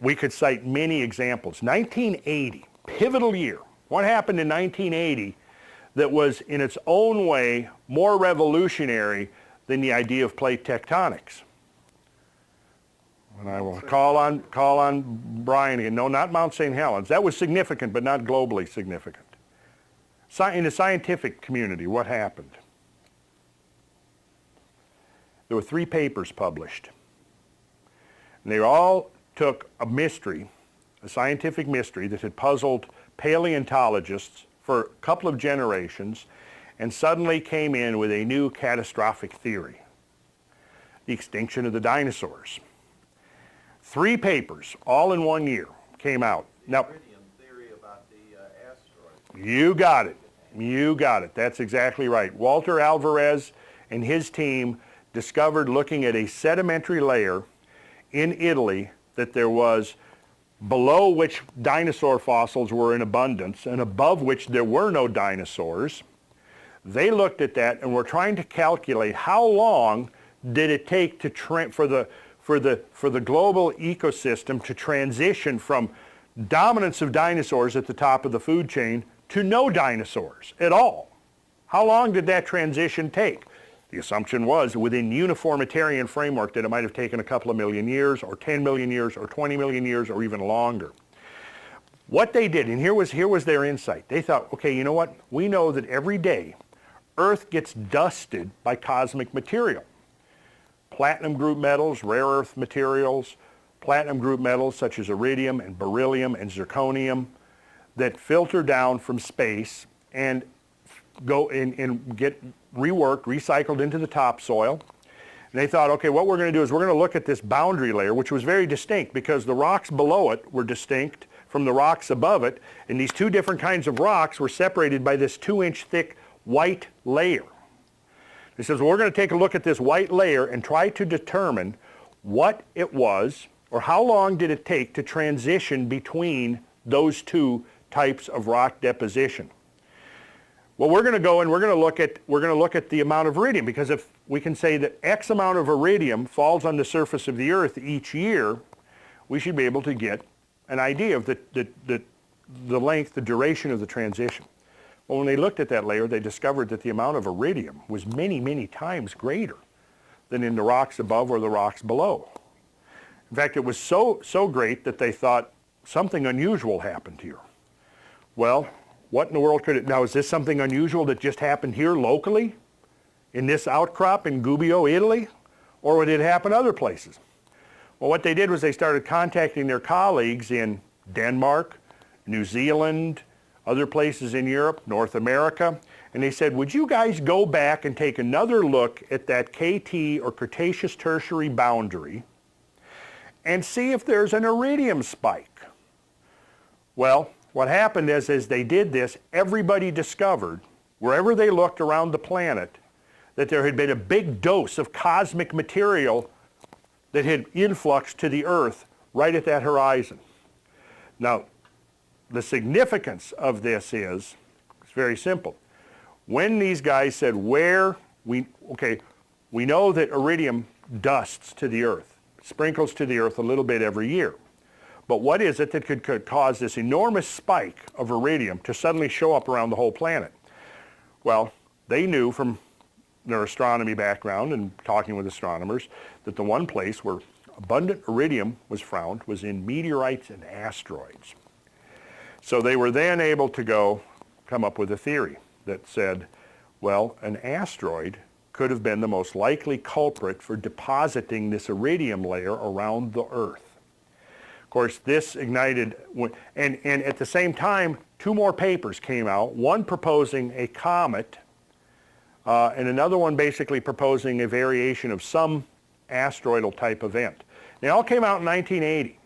B: We could cite many examples. 1980, pivotal year. What happened in 1980 that was in its own way more revolutionary than the idea of plate tectonics? And I will call on Brian again. No, not Mount St. Helens. That was significant, but not globally significant. In the scientific community, what happened? There were 3 papers published. And they all took a mystery, a scientific mystery that had puzzled paleontologists for a couple of generations and suddenly came in with a new catastrophic theory, the extinction of the dinosaurs. 3 papers, all in 1 year, came out. Now,
C: theory about the asteroids.
B: you got it. You got it. That's exactly right. Walter Alvarez and his team discovered, looking at a sedimentary layer in Italy, that there was below which dinosaur fossils were in abundance and above which there were no dinosaurs. They looked at that and were trying to calculate how long did it take to for the global ecosystem to transition from dominance of dinosaurs at the top of the food chain to no dinosaurs at all. How long did that transition take? The assumption was within uniformitarian framework that it might have taken a couple of million years or 10 million years or 20 million years or even longer. What they did, and here was their insight, they thought, okay, you know what? We know that every day Earth gets dusted by cosmic material. Platinum group metals, rare earth materials, platinum group metals such as iridium and beryllium and zirconium that filter down from space and go and get reworked, recycled into the topsoil. And they thought, okay, what we're going to do is we're going to look at this boundary layer, which was very distinct because the rocks below it were distinct from the rocks above it, and these 2 different kinds of rocks were separated by this 2-inch thick white layer. He says, well, we're going to take a look at this white layer and try to determine what it was or how long did it take to transition between those 2 types of rock deposition. Well, we're going to go and we're going to look at the amount of iridium, because if we can say that X amount of iridium falls on the surface of the Earth each year, we should be able to get an idea of the length, the duration of the transition. Well, when they looked at that layer, they discovered that the amount of iridium was many, many times greater than in the rocks above or the rocks below. In fact, it was so great that they thought something unusual happened here. Well, what in the world could it, now is this something unusual that just happened here locally in this outcrop in Gubbio, Italy, or would it happen other places? Well, what they did was they started contacting their colleagues in Denmark, New Zealand, other places in Europe, North America, and they said, would you guys go back and take another look at that KT or Cretaceous Tertiary boundary and see if there's an iridium spike? Well, what happened is, as they did this, everybody discovered, wherever they looked around the planet, that there had been a big dose of cosmic material that had influxed to the Earth right at that horizon. Now, the significance of this is, it's very simple. When these guys said we know that iridium dusts to the Earth, sprinkles to the Earth a little bit every year. But what is it that could cause this enormous spike of iridium to suddenly show up around the whole planet? Well, they knew from their astronomy background and talking with astronomers that the one place where abundant iridium was found was in meteorites and asteroids. So they were then able to come up with a theory that said, Well, an asteroid could have been the most likely culprit for depositing this iridium layer around the Earth. Of course, this ignited, and at the same time, two more papers came out, one proposing a comet, and another one basically proposing a variation of some asteroidal type event. They all came out in 1980.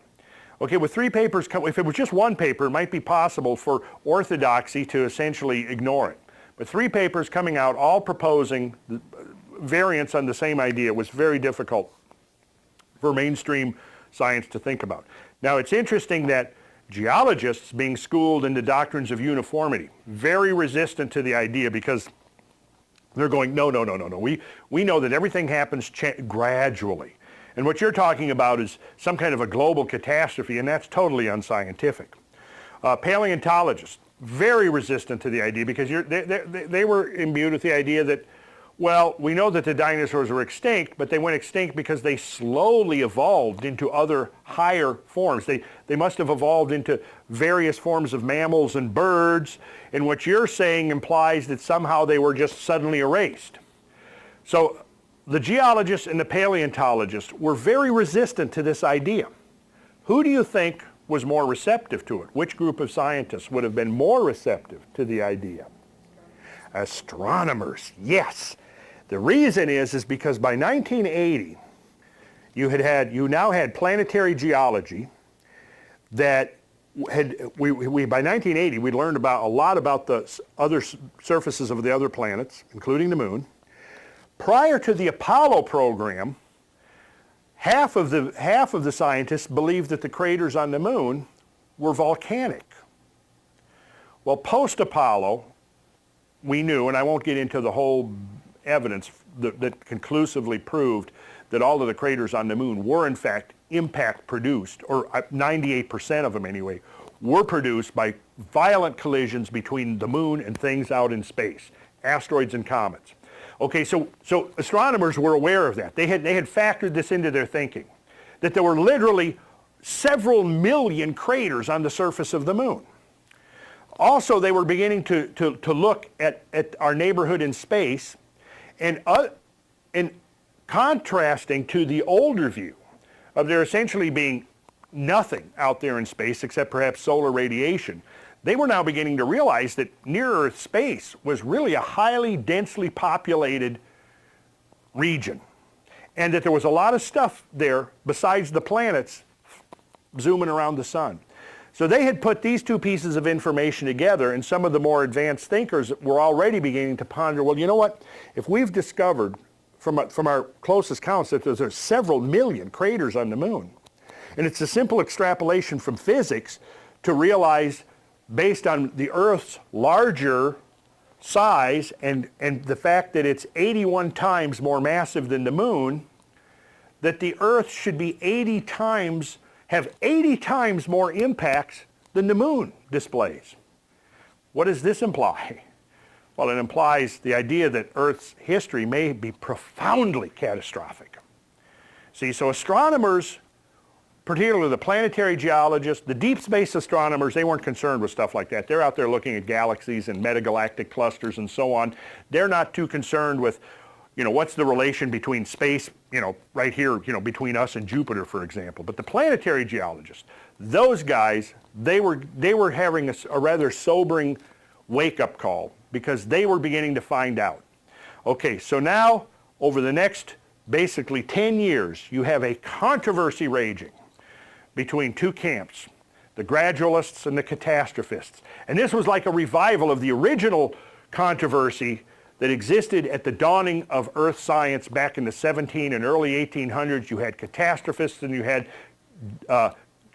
B: Okay, with three papers, if it was just one paper, it might be possible for orthodoxy to essentially ignore it. But three papers coming out, all proposing variants on the same idea, was very difficult for mainstream science to think about. Now, it's interesting that geologists being schooled in the doctrines of uniformity, very resistant to the idea because they're going, no. We know that everything happens gradually. And what you're talking about is some kind of a global catastrophe, and that's totally unscientific. Paleontologists, very resistant to the idea because they were imbued with the idea that, well, we know that the dinosaurs were extinct, but they went extinct because they slowly evolved into other higher forms. They must have evolved into various forms of mammals and birds, and what you're saying implies that somehow they were just suddenly erased. So the geologists and the paleontologists were very resistant to this idea. Who do you think was more receptive to it? Which group of scientists would have been more receptive to the idea? Astronomers, yes. The reason is because by 1980, you now had planetary geology that had, by 1980, we learned a lot about the other surfaces of the other planets, including the moon. Prior to the Apollo program, half of the scientists believed that the craters on the moon were volcanic. Well, post-Apollo, we knew, and I won't get into the whole evidence that conclusively proved that all of the craters on the moon were in fact impact produced, or 98% of them anyway, were produced by violent collisions between the moon and things out in space, asteroids and comets. Okay, so astronomers were aware of that. They had factored this into their thinking, that there were literally several million craters on the surface of the moon. Also, they were beginning to look at our neighborhood in space, and contrasting to the older view of there essentially being nothing out there in space except perhaps solar radiation. They were now beginning to realize that near-Earth space was really a highly densely populated region, and that there was a lot of stuff there besides the planets zooming around the sun. So they had put these two pieces of information together, and some of the more advanced thinkers were already beginning to ponder, well, you know what? If we've discovered from our closest counts that there's several million craters on the moon, and it's a simple extrapolation from physics to realize, based on the Earth's larger size and the fact that it's 81 times more massive than the moon, that the Earth should be have 80 times more impacts than the moon displays. What does this imply? Well, it implies the idea that Earth's history may be profoundly catastrophic. See, so astronomers, particularly the planetary geologists, the deep space astronomers, they weren't concerned with stuff like that. They're out there looking at galaxies and metagalactic clusters and so on. They're not too concerned with, what's the relation between space, right here, between us and Jupiter, for example. But the planetary geologists, those guys, they were having a rather sobering wake-up call because they were beginning to find out. Okay, so now, over the next basically 10 years, you have a controversy raging between two camps, the gradualists and the catastrophists. And this was like a revival of the original controversy that existed at the dawning of Earth science back in the 17 and early 1800s. You had catastrophists and you had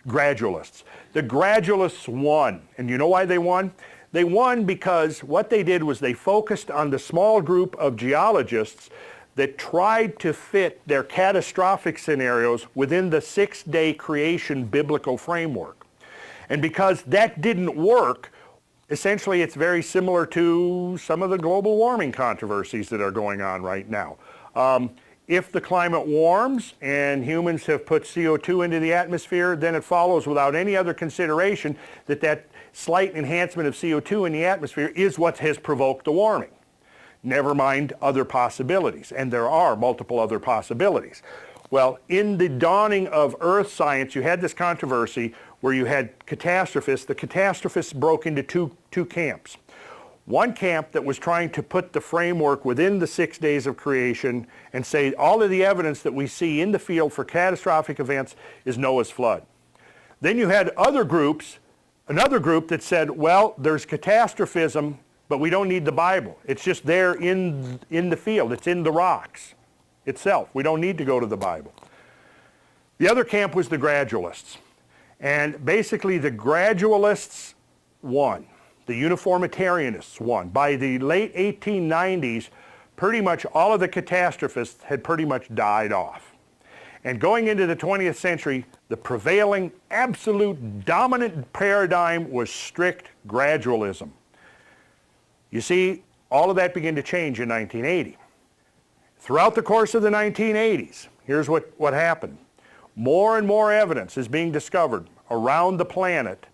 B: gradualists. The gradualists won. And you know why they won? They won because what they did was they focused on the small group of geologists that tried to fit their catastrophic scenarios within the 6-day creation biblical framework. And because that didn't work, essentially it's very similar to some of the global warming controversies that are going on right now. If the climate warms and humans have put CO2 into the atmosphere, then it follows without any other consideration that slight enhancement of CO2 in the atmosphere is what has provoked the warming. never mind other possibilities. And there are multiple other possibilities. Well, in the dawning of Earth science, you had this controversy where you had catastrophists. The catastrophists broke into two camps. One camp that was trying to put the framework within the 6 days of creation and say all of the evidence that we see in the field for catastrophic events is Noah's flood. Then you had other groups, another group that said, well, there's catastrophism, but we don't need the Bible. It's just there in the field. It's in the rocks itself. We don't need to go to the Bible. The other camp was the gradualists. And basically the gradualists won. The uniformitarianists won. By the late 1890s, pretty much all of the catastrophists had pretty much died off. And going into the 20th century, the prevailing absolute dominant paradigm was strict gradualism. You see, all of that began to change in 1980. Throughout the course of the 1980s, here's what happened. More and more evidence is being discovered around the planet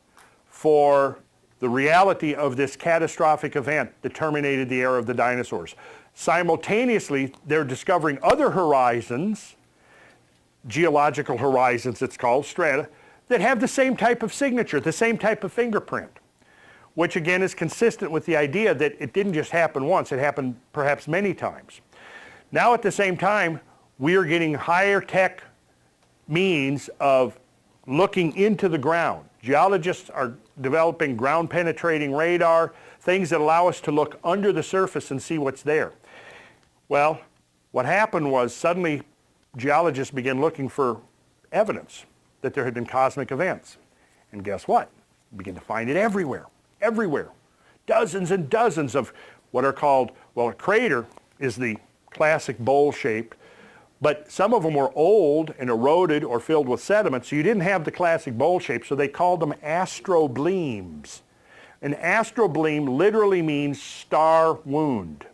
B: for the reality of this catastrophic event that terminated the era of the dinosaurs. Simultaneously, they're discovering other horizons, geological horizons it's called, strata, that have the same type of signature, the same type of fingerprint, which again is consistent with the idea that it didn't just happen once, it happened perhaps many times. Now at the same time, we are getting higher tech means of looking into the ground. Geologists are developing ground penetrating radar, things that allow us to look under the surface and see what's there. Well, what happened was suddenly geologists began looking for evidence that there had been cosmic events. And guess what? We began to find it everywhere, everywhere. Dozens and dozens of what are called, well, a crater is the classic bowl shape, but some of them were old and eroded or filled with sediment, so you didn't have the classic bowl shape, so they called them astroblemes. An astrobleme literally means star wound.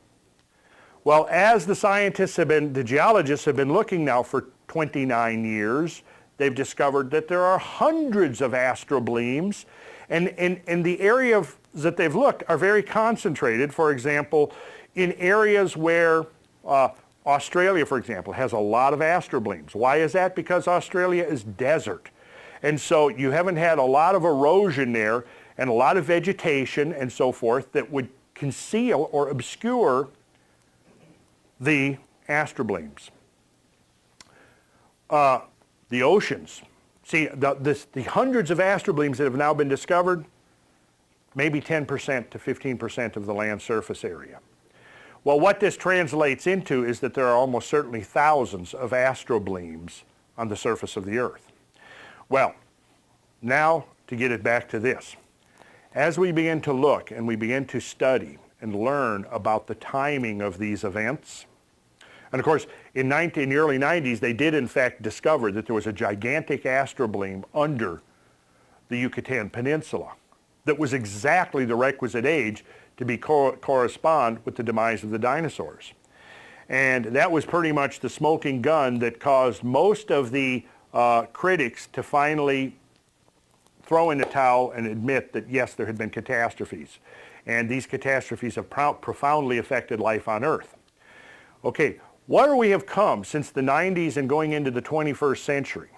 B: Well, as the geologists have been looking now for 29 years, they've discovered that there are hundreds of astroblemes, and the areas that they've looked are very concentrated. For example, in areas where Australia, for example, has a lot of astroblemes. Why is that? Because Australia is desert. And so you haven't had a lot of erosion there and a lot of vegetation and so forth that would conceal or obscure the astroblemes. The oceans. See, the hundreds of astroblemes that have now been discovered, maybe 10% to 15% of the land surface area. Well, what this translates into is that there are almost certainly thousands of astroblemes on the surface of the Earth. Well, now to get it back to this. As we begin to look and we begin to study and learn about the timing of these events, and of course, in the early 90s, they did in fact discover that there was a gigantic astrobleme under the Yucatan Peninsula that was exactly the requisite age to correspond with the demise of the dinosaurs. And that was pretty much the smoking gun that caused most of the critics to finally throw in the towel and admit that yes, there had been catastrophes. And these catastrophes have profoundly affected life on Earth. Okay, where we have come since the 90s and going into the 21st century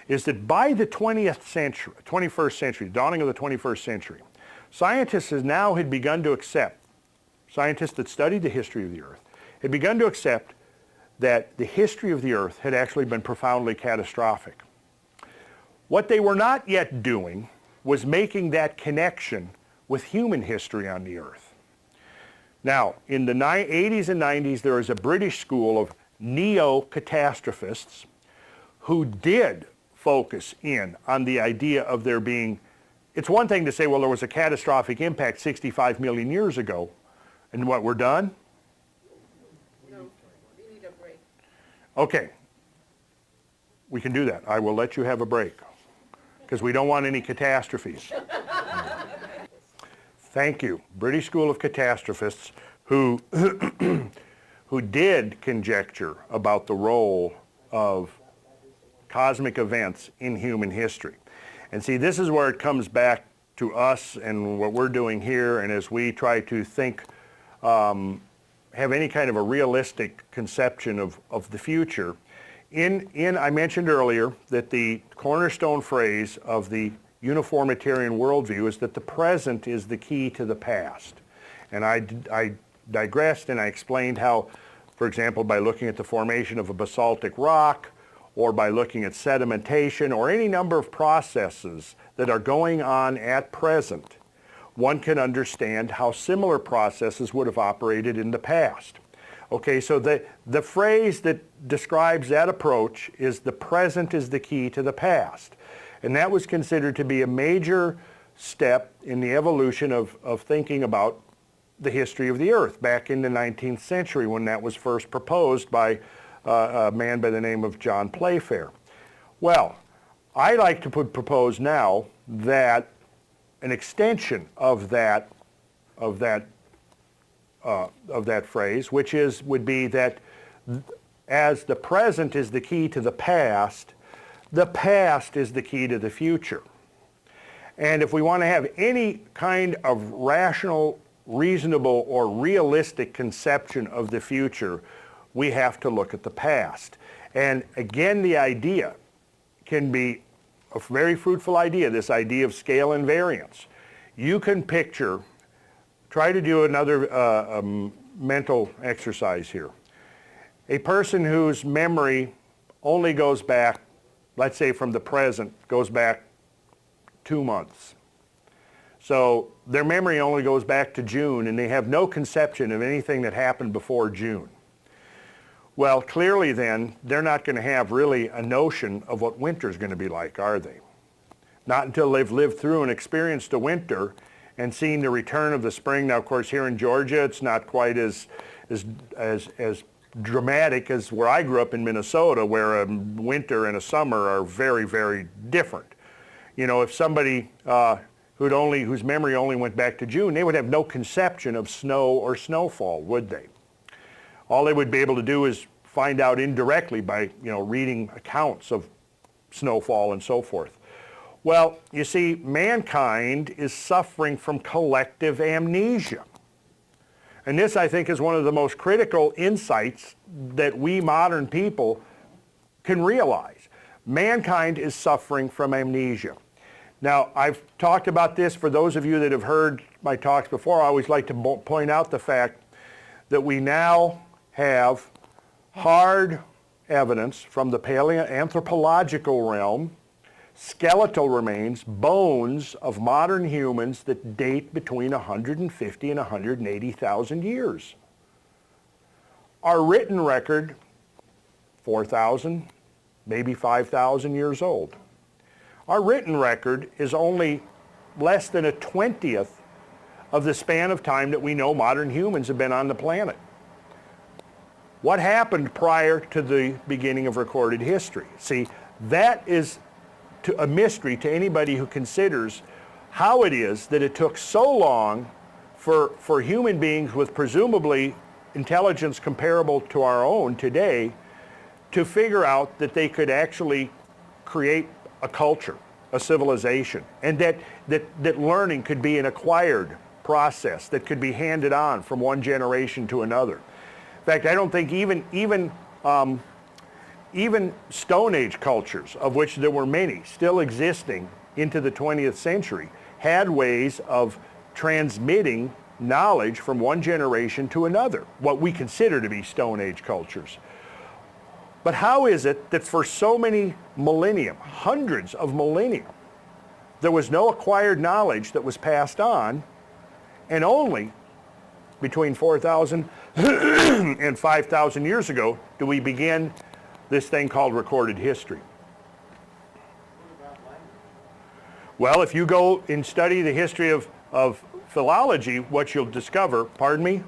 B: is that by the 21st century, dawning of the 21st century, scientists had begun to accept, scientists that studied the history of the Earth, had begun to accept that the history of the Earth had actually been profoundly catastrophic. What they were not yet doing was making that connection with human history on the Earth. Now, in the 80s and 90s, there was a British school of neo-catastrophists who did focus in on the idea of there being, it's one thing to say, well, there was a catastrophic impact 65 million years ago, and what, we're done?
E: No, we need a break.
B: Okay, we can do that. I will let you have a break, because we don't want any catastrophes. Thank you. British School of Catastrophists who, who did conjecture about the role of cosmic events in human history. And see, this is where it comes back to us and what we're doing here, and as we try to think, have any kind of a realistic conception of the future. I mentioned earlier that the cornerstone phrase of the uniformitarian worldview is that the present is the key to the past. And I digressed and I explained how, for example, by looking at the formation of a basaltic rock, or by looking at sedimentation, or any number of processes that are going on at present, one can understand how similar processes would have operated in the past. Okay, so the phrase that describes that approach is the present is the key to the past. And that was considered to be a major step in the evolution of thinking about the history of the Earth back in the 19th century when that was first proposed by a man by the name of John Playfair. Well, I like to propose now that an extension of that phrase, which would be that as the present is the key to the past is the key to the future. And if we want to have any kind of rational, reasonable, or realistic conception of the future, we have to look at the past. And again, the idea can be a very fruitful idea, this idea of scale invariance. You can picture, try to do another mental exercise here. A person whose memory only goes back, let's say from the present, goes back 2 months. So their memory only goes back to June and they have no conception of anything that happened before June. Well, clearly then, they're not going to have really a notion of what winter's going to be like, are they? Not until they've lived through and experienced a winter and seen the return of the spring. Now, of course, here in Georgia, it's not quite as dramatic as where I grew up in Minnesota, where a winter and a summer are very, very different. You know, if somebody whose memory only went back to June, they would have no conception of snow or snowfall, would they? All they would be able to do is find out indirectly by, reading accounts of snowfall and so forth. Well, you see, mankind is suffering from collective amnesia. And this, I think, is one of the most critical insights that we modern people can realize. Mankind is suffering from amnesia. Now, I've talked about this. For those of you that have heard my talks before, I always like to point out the fact that we now have hard evidence from the paleoanthropological realm, skeletal remains, bones of modern humans that date between 150 and 180,000 years. Our written record, 4,000, maybe 5,000 years old. Our written record is only less than a 20th of the span of time that we know modern humans have been on the planet. What happened prior to the beginning of recorded history? See, that is a mystery to anybody who considers how it is that it took so long for human beings with presumably intelligence comparable to our own today to figure out that they could actually create a culture, a civilization, and that learning could be an acquired process that could be handed on from one generation to another. In fact, I don't think even Stone Age cultures, of which there were many still existing into the 20th century, had ways of transmitting knowledge from one generation to another, what we consider to be Stone Age cultures. But how is it that for so many millennia, hundreds of millennia, there was no acquired knowledge that was passed on, and only between 4,000 and 5,000 years ago do we begin this thing called recorded history? Well, if you go and study the history of philology, what you'll discover, pardon me?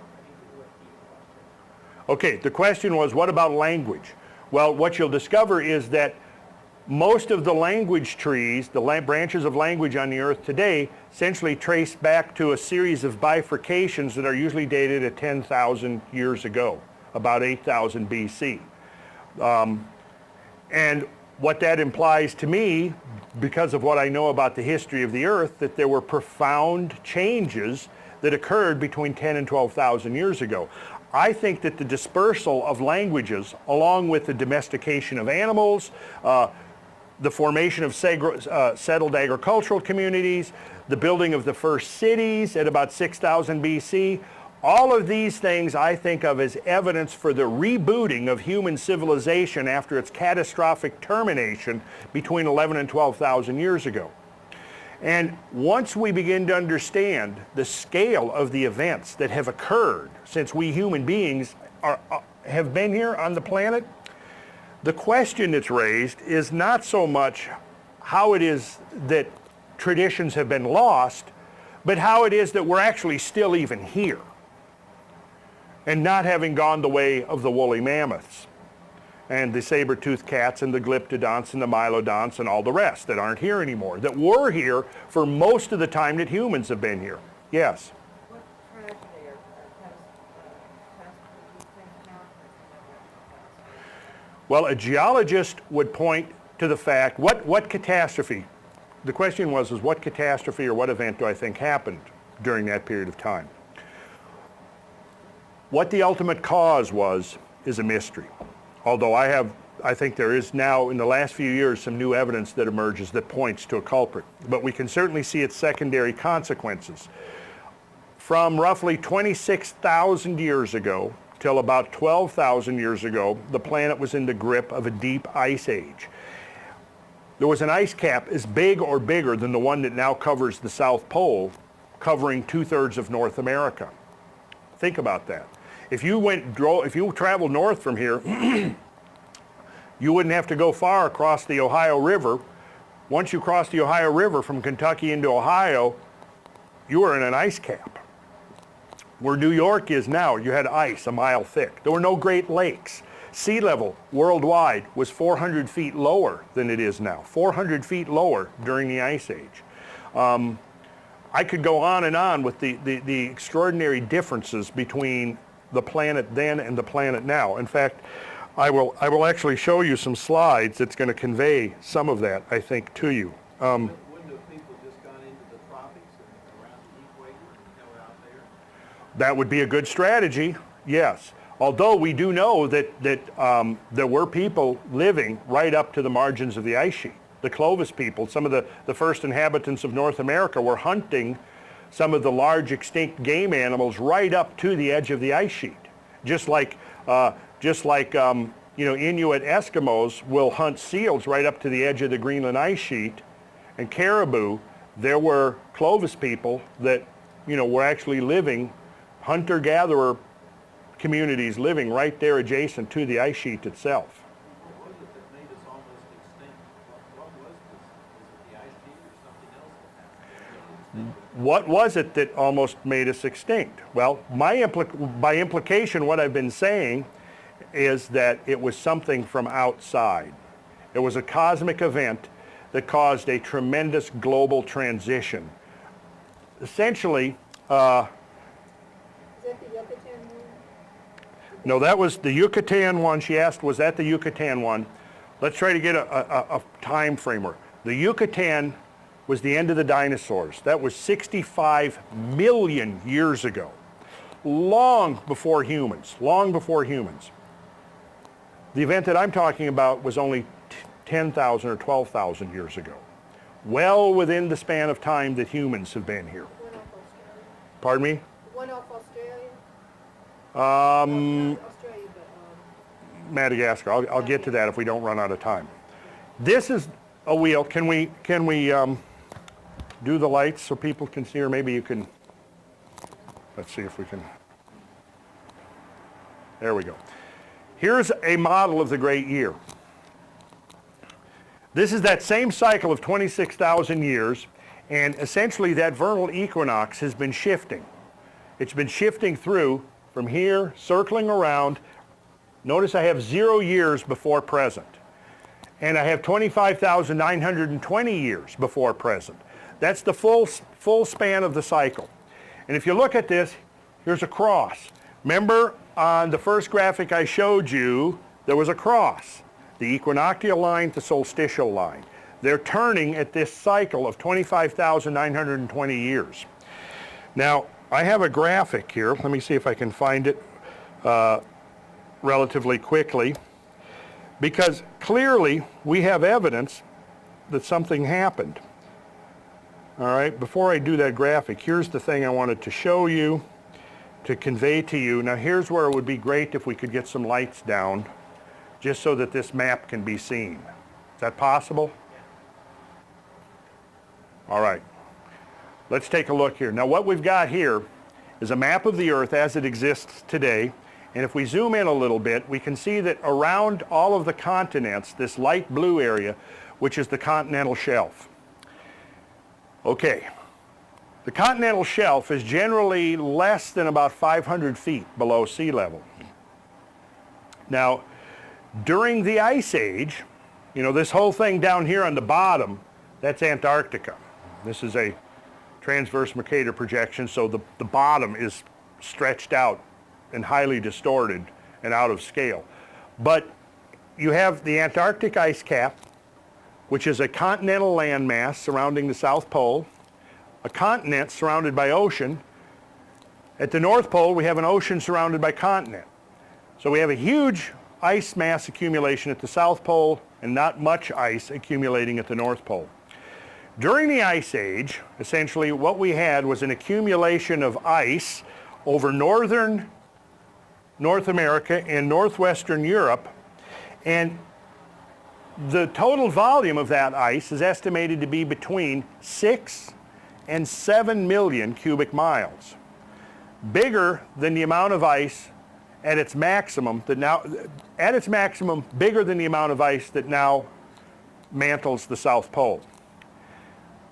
B: Okay, the question was, what about language? Well, what you'll discover is that most of the language trees, the branches of language on the earth today, essentially trace back to a series of bifurcations that are usually dated at 10,000 years ago, about 8,000 BC. And what that implies to me, because of what I know about the history of the earth, that there were profound changes that occurred between 10 and 12,000 years ago. I think that the dispersal of languages, along with the domestication of animals, the formation of settled agricultural communities, the building of the first cities at about 6000 BC, all of these things I think of as evidence for the rebooting of human civilization after its catastrophic termination between 11 and 12,000 years ago. And once we begin to understand the scale of the events that have occurred since we human beings have been here on the planet, the question that's raised is not so much how it is that traditions have been lost, but how it is that we're actually still even here and not having gone the way of the woolly mammoths and the saber-toothed cats and the glyptodonts and the mylodonts and all the rest that aren't here anymore, that were here for most of the time that humans have been here. Yes?
E: What tragedy or catastrophe do you think happened?
B: Well, a geologist would point to the fact, what catastrophe? The question was what catastrophe or what event do I think happened during that period of time? What the ultimate cause was is a mystery. Although I think there is now, in the last few years, some new evidence that emerges that points to a culprit. But we can certainly see its secondary consequences. From roughly 26,000 years ago till about 12,000 years ago, the planet was in the grip of a deep ice age. There was an ice cap as big or bigger than the one that now covers the South Pole, covering 2/3 of North America. Think about that. If you traveled north from here, you wouldn't have to go far across the Ohio River. Once you crossed the Ohio River from Kentucky into Ohio, you were in an ice cap. Where New York is now, you had ice a mile thick. There were no Great Lakes. Sea level worldwide was 400 feet lower than it is now, 400 feet lower during the Ice Age. I could go on and on with the extraordinary differences between the planet then and the planet now. In fact, I will actually show you some slides that's going to convey some of that, I think, to you.
C: Wouldn't have people just gone into the tropics and around the equator and held out there?
B: That would be a good strategy, yes. Although we do know that there were people living right up to the margins of the ice sheet. The Clovis people, some of the first inhabitants of North America, were hunting some of the large extinct game animals right up to the edge of the ice sheet. Just like Inuit Eskimos will hunt seals right up to the edge of the Greenland ice sheet, and caribou. There were Clovis people that were actually living, hunter-gatherer communities living right there adjacent to the ice sheet itself.
C: What was it that made us almost extinct? What was this? Was it the ice sheet or something else that happened?
B: What was it that almost made us extinct? Well, by implication, what I've been saying is that it was something from outside. It was a cosmic event that caused a tremendous global transition. Essentially,
E: Is that the Yucatan one?
B: no, that was the Yucatan one. She asked, was that the Yucatan one? Let's try to get a time framework. The Yucatan was the end of the dinosaurs. That was 65 million years ago. Long before humans, long before humans. The event that I'm talking about was only 10,000 or 12,000 years ago. Well within the span of time that humans have been here.
E: One off Australia?
B: Pardon me?
E: One off Australia?
B: Um,
E: Not Australia, but
B: Madagascar. I'll get to that if we don't run out of time. This is a wheel. Can we do the lights so people can see, or maybe you can, let's see if we can. There we go. Here's a model of the great year. This is that same cycle of 26,000 years, and essentially that vernal equinox has been shifting. It's been shifting through from here, circling around. Notice I have 0 years before present. And I have 25,920 years before present. That's the full span of the cycle. And if you look at this, here's a cross. Remember on the first graphic I showed you, there was a cross. The equinoctial line, the solstitial line. They're turning at this cycle of 25,920 years. Now, I have a graphic here. Let me see if I can find it. relatively quickly, because clearly we have evidence that something happened. All right, before I do that graphic, here's the thing I wanted to show you, to convey to you. Now here's where it would be great if we could get some lights down, just so that this map can be seen. Is that possible? All right, let's take a look here. Now what we've got here is a map of the Earth as it exists today, and if we zoom in a little bit, we can see that around all of the continents, this light blue area, which is the continental shelf. Okay, the continental shelf is generally less than about 500 feet below sea level. Now, during the Ice Age, you know, this whole thing down here on the bottom, that's Antarctica. This is a transverse Mercator projection, so the bottom is stretched out and highly distorted and out of scale. But you have the Antarctic ice cap, which is a continental landmass surrounding the South Pole, a continent surrounded by ocean. At the North Pole, we have an ocean surrounded by continent. So we have a huge ice mass accumulation at the South Pole and not much ice accumulating at the North Pole. During the Ice Age, essentially what we had was an accumulation of ice over northern North America and northwestern Europe, and the total volume of that ice is estimated to be between 6 and 7 million cubic miles. Bigger than the amount of ice at its maximum bigger than the amount of ice that now mantles the South Pole.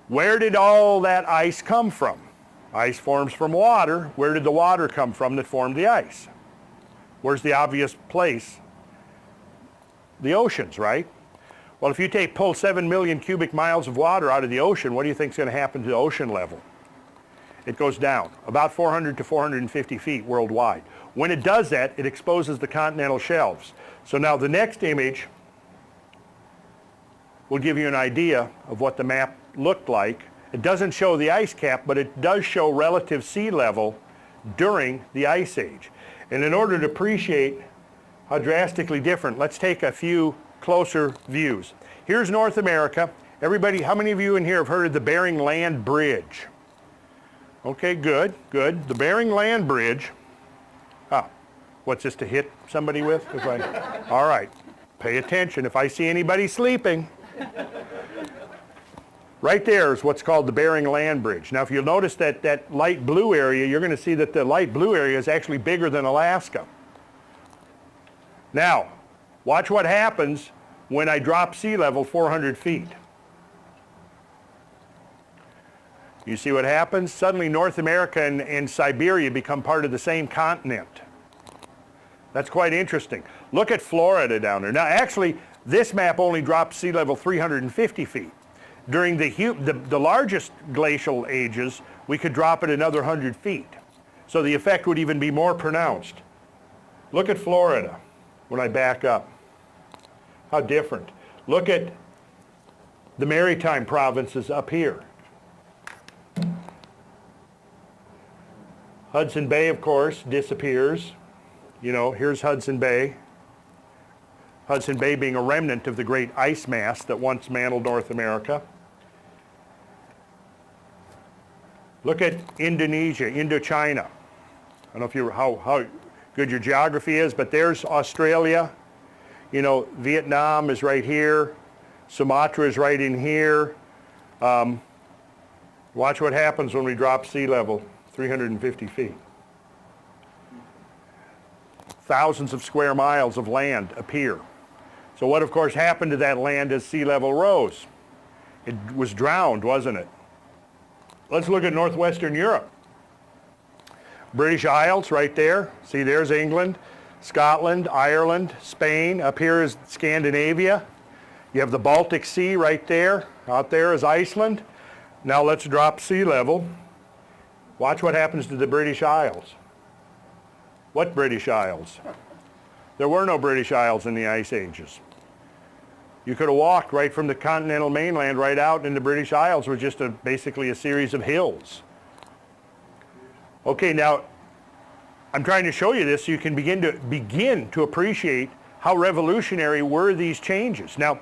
B: Where did all that ice come from? Ice forms from water. Where did the water come from that formed the ice? Where's the obvious place? The oceans, right? Well, if you pull 7 million cubic miles of water out of the ocean, what do you think is going to happen to the ocean level? It goes down about 400 to 450 feet worldwide. When it does that, it exposes the continental shelves. So now the next image will give you an idea of what the map looked like. It doesn't show the ice cap, but it does show relative sea level during the Ice Age. And in order to appreciate how drastically different, let's take a few closer views. Here's North America. Everybody, how many of you in here have heard of the Bering Land Bridge? Okay, good, good. The Bering Land Bridge. What's this to hit somebody with? All right, pay attention if I see anybody sleeping. Right there is what's called the Bering Land Bridge. Now if you'll notice that light blue area, you're going to see that the light blue area is actually bigger than Alaska. Now, watch what happens when I drop sea level 400 feet. You see what happens? Suddenly North America and Siberia become part of the same continent. That's quite interesting. Look at Florida down there. Now actually, this map only drops sea level 350 feet. During the largest glacial ages, we could drop it another 100 feet. So the effect would even be more pronounced. Look at Florida when I back up. How different. Look at the maritime provinces up here. Hudson Bay, of course, disappears. You know, here's Hudson Bay. Hudson Bay being a remnant of the great ice mass that once mantled North America. Look at Indonesia, Indochina. I don't know if you how good your geography is, but there's Australia. You know, Vietnam is right here. Sumatra is right in here. Watch what happens when we drop sea level 350 feet. Thousands of square miles of land appear. So what, of course, happened to that land as sea level rose? It was drowned, wasn't it? Let's look at northwestern Europe. British Isles right there. See, there's England, Scotland, Ireland, Spain. Up here is Scandinavia. You have the Baltic Sea right there. Out there is Iceland. Now let's drop sea level. Watch what happens to the British Isles. What British Isles? There were no British Isles in the Ice Ages. You could have walked right from the continental mainland right out, and the British Isles were just basically a series of hills. Okay, now I'm trying to show you this so you can begin to appreciate how revolutionary were these changes. Now,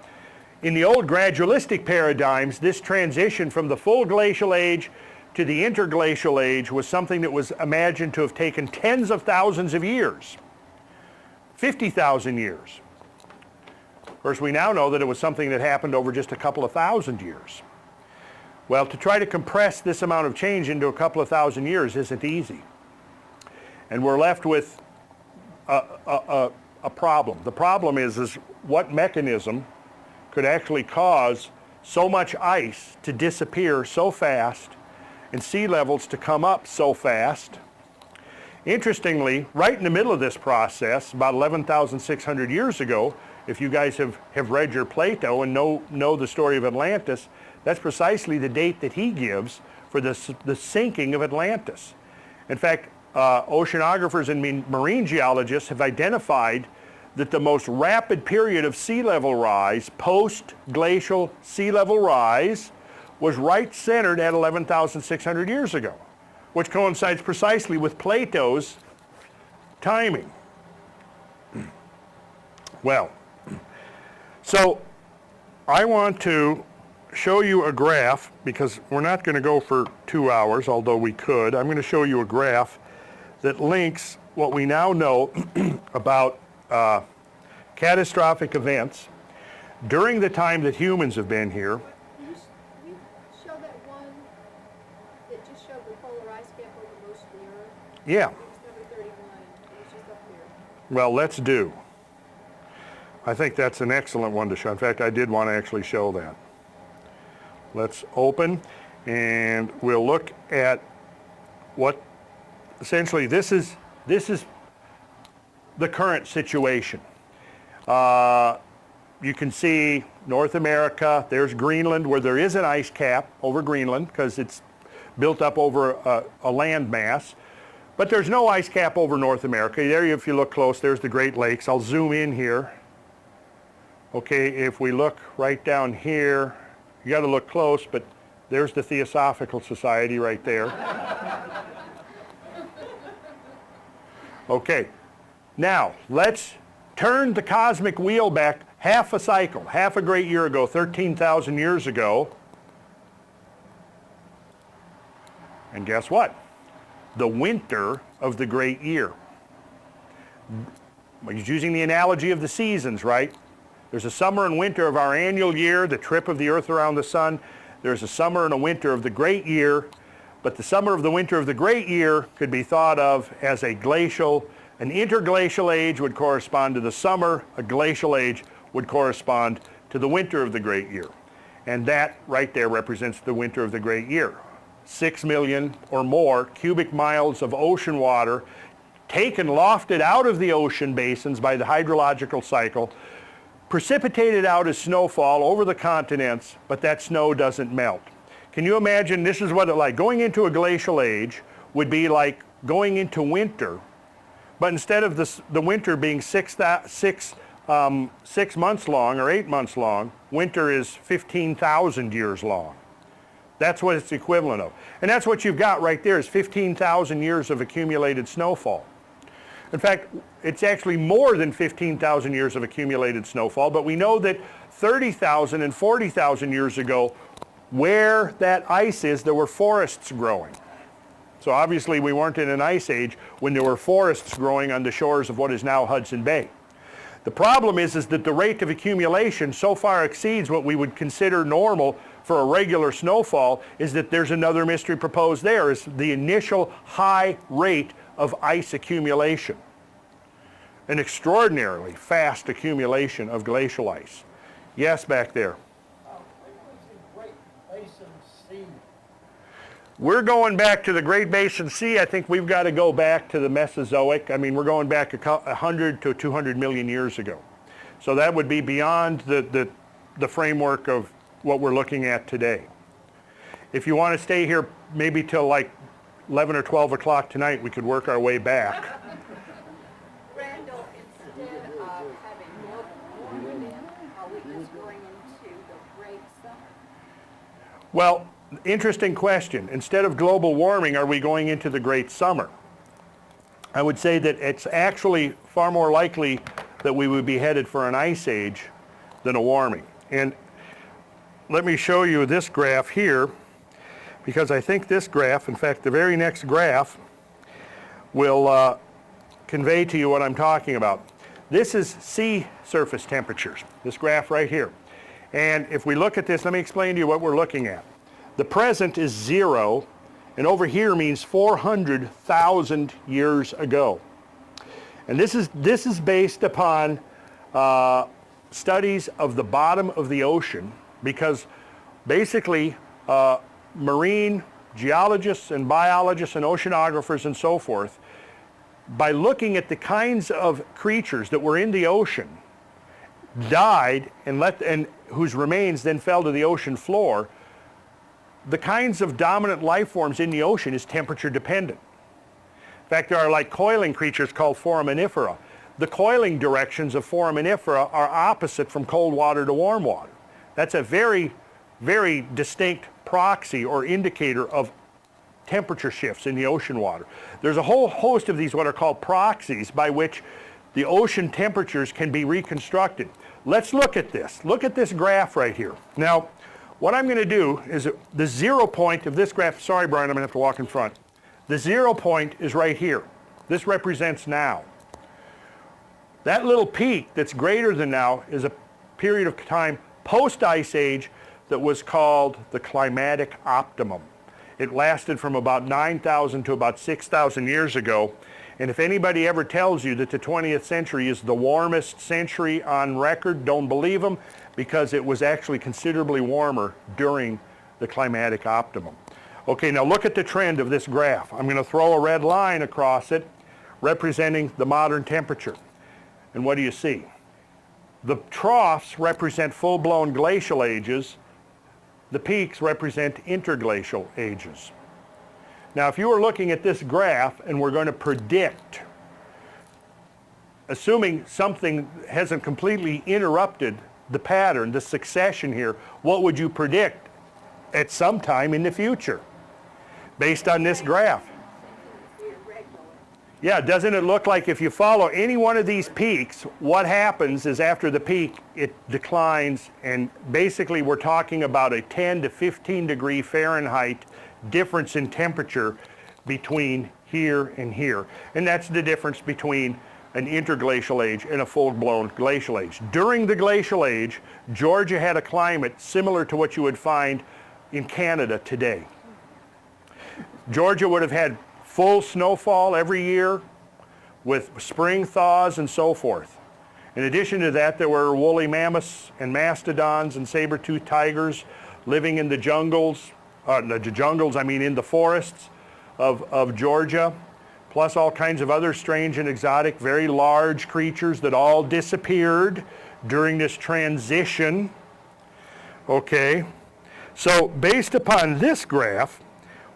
B: in the old gradualistic paradigms, this transition from the full glacial age to the interglacial age was something that was imagined to have taken tens of thousands of years, 50,000 years. Of course, we now know that it was something that happened over just a couple of thousand years. Well, to try to compress this amount of change into a couple of thousand years isn't easy. And we're left with a problem. The problem is what mechanism could actually cause so much ice to disappear so fast and sea levels to come up so fast. Interestingly, right in the middle of this process, about 11,600 years ago, if you guys have read your Plato and know the story of Atlantis, that's precisely the date that he gives for the sinking of Atlantis. In fact, oceanographers and marine geologists have identified that the most rapid period of sea level rise, post-glacial sea level rise, was right centered at 11,600 years ago, which coincides precisely with Plato's timing. Well, so I want to show you a graph, because we're not going to go for 2 hours, although we could. I'm going to show you a graph that links what we now know about catastrophic events during the time that humans have been here.
E: You show that one that just showed the polar ice cap over most of the Earth?
B: Yeah.
E: It's number 31. It's just up there.
B: Well, let's do. I think that's an excellent one to show. In fact, I did want to actually show that. Let's open, and we'll look at what, essentially, this is the current situation. You can see North America, there's Greenland, where there is an ice cap over Greenland because it's built up over a land mass. But there's no ice cap over North America. There, if you look close, there's the Great Lakes. I'll zoom in here. Okay, if we look right down here, you got to look close, but there's the Theosophical Society right there. Okay, now let's turn the cosmic wheel back half a cycle, half a great year ago, 13,000 years ago. And guess what? The winter of the great year. He's using the analogy of the seasons, right? There's a summer and winter of our annual year, the trip of the Earth around the sun. There's a summer and a winter of the great year, but the summer of the winter of the great year could be thought of as a glacial. An interglacial age would correspond to the summer, a glacial age would correspond to the winter of the great year. And that right there represents the winter of the great year. 6 million or more cubic miles of ocean water taken, lofted out of the ocean basins by the hydrological cycle, precipitated out as snowfall over the continents, but that snow doesn't melt. Can you imagine, this is what it's like. Going into a glacial age would be like going into winter, but instead of the winter being 6 months long or 8 months long, winter is 15,000 years long. That's what it's equivalent of. And that's what you've got right there is 15,000 years of accumulated snowfall. In fact, it's actually more than 15,000 years of accumulated snowfall, but we know that 30,000 and 40,000 years ago, where that ice is, there were forests growing. So obviously we weren't in an ice age when there were forests growing on the shores of what is now Hudson Bay. The problem is that the rate of accumulation so far exceeds what we would consider normal for a regular snowfall, is that there's another mystery proposed there, is the initial high rate of ice accumulation. An extraordinarily fast accumulation of glacial ice. Yes, back there.
F: What was the Great Basin Sea?
B: We're going back to the Great Basin Sea. I think we've got to go back to the Mesozoic. I mean, we're going back 100 to 200 million years ago. So that would be beyond the framework of what we're looking at today. If you want to stay here maybe till like 11 or 12 o'clock tonight, we could work our way back.
G: Randall, instead of having global warming, are we just going into the great summer?
B: Well, interesting question. Instead of global warming, are we going into the great summer? I would say that it's actually far more likely that we would be headed for an ice age than a warming. And let me show you this graph here, because I think this graph, in fact the very next graph, will convey to you what I'm talking about. This is sea surface temperatures, this graph right here. And if we look at this, let me explain to you what we're looking at. The present is 0, and over here means 400,000 years ago. And this is based upon studies of the bottom of the ocean, because basically marine geologists and biologists and oceanographers and so forth, by looking at the kinds of creatures that were in the ocean, died and whose remains then fell to the ocean floor, the kinds of dominant life forms in the ocean is temperature dependent. In fact, there are like coiling creatures called foraminifera. The coiling directions of foraminifera are opposite from cold water to warm water. That's a very, very distinct proxy or indicator of temperature shifts in the ocean water. There's a whole host of these what are called proxies by which the ocean temperatures can be reconstructed. Let's look at this. Look at this graph right here. Now, what I'm going to do is the 0 point of this graph, sorry Brian, I'm going to have to walk in front. The 0 point is right here. This represents now. That little peak that's greater than now is a period of time post-ice age that was called the climatic optimum. It lasted from about 9,000 to about 6,000 years ago. And if anybody ever tells you that the 20th century is the warmest century on record, don't believe them, because it was actually considerably warmer during the climatic optimum. Okay, now look at the trend of this graph. I'm going to throw a red line across it representing the modern temperature. And what do you see? The troughs represent full-blown glacial ages. The peaks represent interglacial ages. Now, if you were looking at this graph and we're going to predict, assuming something hasn't completely interrupted the pattern, the succession here, what would you predict at some time in the future based on this graph? Yeah, doesn't it look like if you follow any one of these peaks, what happens is after the peak, it declines, and basically we're talking about a 10 to 15 degree Fahrenheit difference in temperature between here and here. And that's the difference between an interglacial age and a full-blown glacial age. During the glacial age, Georgia had a climate similar to what you would find in Canada today. Georgia would have had full snowfall every year with spring thaws and so forth. In addition to that, there were woolly mammoths and mastodons and saber-toothed tigers living in the jungles, in the forests of Georgia, plus all kinds of other strange and exotic, very large creatures that all disappeared during this transition. Okay, so based upon this graph,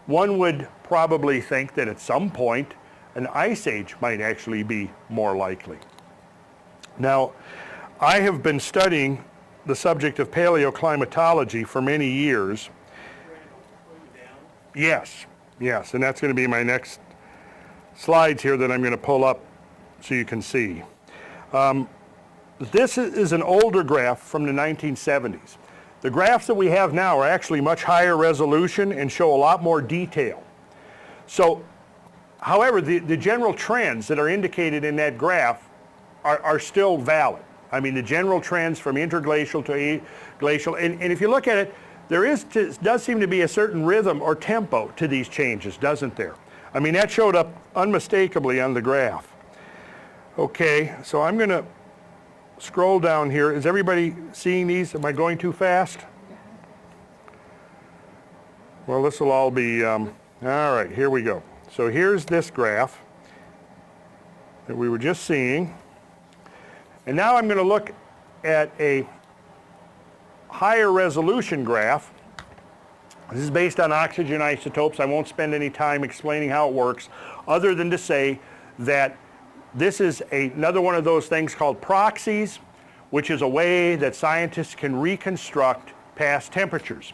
B: one would probably think that at some point an ice age might actually be more likely. Now, I have been studying the subject of paleoclimatology for many years. Yes, and that's going to be my next slides here that I'm going to pull up so you can see. This is an older graph from the 1970s. The graphs that we have now are actually much higher resolution and show a lot more detail. So, however, the general trends that are indicated in that graph are still valid. I mean, the general trends from interglacial to glacial, and if you look at it, there does seem to be a certain rhythm or tempo to these changes, doesn't there? I mean, that showed up unmistakably on the graph. Okay, so I'm going to scroll down here. Is everybody seeing these? Am I going too fast? Well, this will all be, all right, here we go. So here's this graph that we were just seeing. And now I'm going to look at a higher resolution graph. This is based on oxygen isotopes. I won't spend any time explaining how it works, other than to say that this is another one of those things called proxies, which is a way that scientists can reconstruct past temperatures.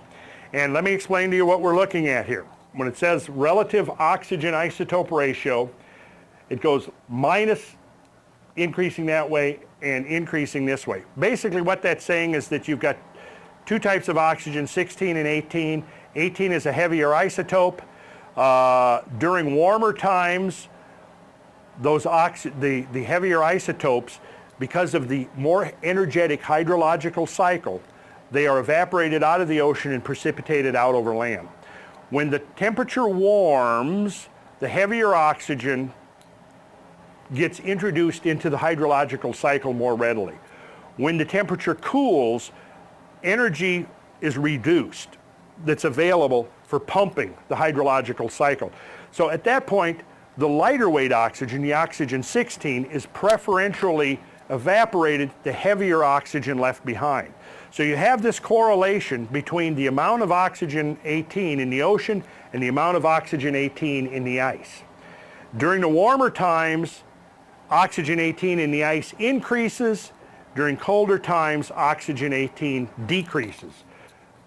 B: And let me explain to you what we're looking at here. When it says relative oxygen isotope ratio, It goes minus increasing that way and increasing this way. Basically what that's saying is that you've got two types of oxygen, 16 and 18. 18 is a heavier isotope. During warmer times, the heavier isotopes, because of the more energetic hydrological cycle, they are evaporated out of the ocean and precipitated out over land. When the temperature warms, the heavier oxygen gets introduced into the hydrological cycle more readily. When the temperature cools, energy is reduced that's available for pumping the hydrological cycle. So at that point, the lighter weight oxygen, the oxygen 16, is preferentially evaporated, the heavier oxygen left behind. So you have this correlation between the amount of oxygen 18 in the ocean and the amount of oxygen 18 in the ice. During the warmer times, oxygen 18 in the ice increases. During colder times, oxygen 18 decreases.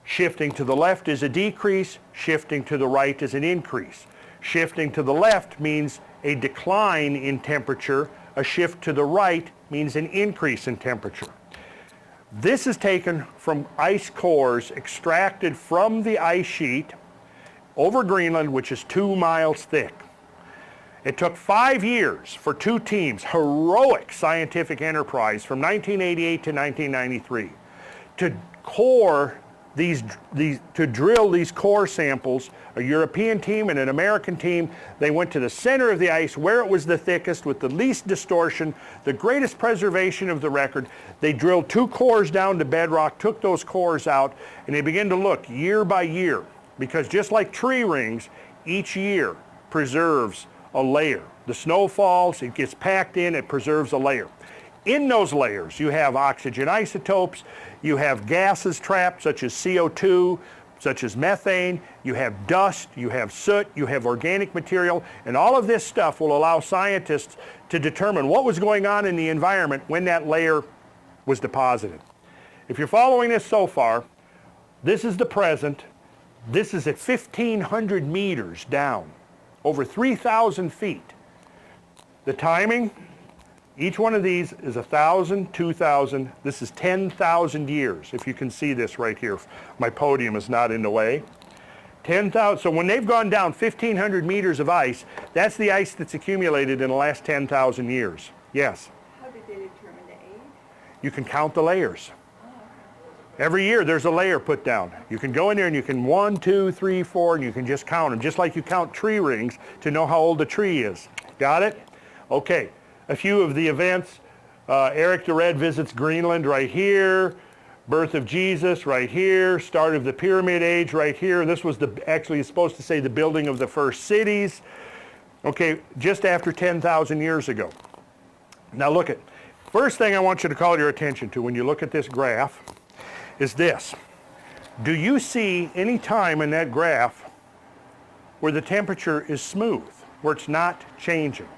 B: Shifting to the left is a decrease, shifting to the right is an increase. Shifting to the left means a decline in temperature. A shift to the right means an increase in temperature. This is taken from ice cores extracted from the ice sheet over Greenland, which is 2 miles thick. It took 5 years for two teams, heroic scientific enterprise from 1988 to 1993, to drill these core samples. A European team and an American team, they went to the center of the ice where it was the thickest with the least distortion, the greatest preservation of the record. They drilled 2 cores down to bedrock, took those cores out, and they began to look year by year, because just like tree rings, each year preserves a layer. The snow falls, it gets packed in, it preserves a layer. In those layers, you have oxygen isotopes, you have gases trapped, such as CO2, such as methane, you have dust, you have soot, you have organic material, and all of this stuff will allow scientists to determine what was going on in the environment when that layer was deposited. If you're following this so far, this is the present. This is at 1,500 meters down, over 3,000 feet. The timing, each one of these is 1,000, 2,000. This is 10,000 years, if you can see this right here. My podium is not in the way. 10,000, so when they've gone down 1,500 meters of ice, that's the ice that's accumulated in the last 10,000 years. Yes?
G: How did they determine the age?
B: You can count the layers. Every year there's a layer put down. You can go in there and you can 1, 2, 3, 4, and you can just count them, just like you count tree rings to know how old a tree is. Got it? Okay. A few of the events. Eric the Red visits Greenland right here. Birth of Jesus right here. Start of the Pyramid Age right here. This was actually supposed to say the building of the first cities. Okay, just after 10,000 years ago. Now look at, first thing I want you to call your attention to when you look at this graph is this. Do you see any time in that graph where the temperature is smooth, where it's not changing?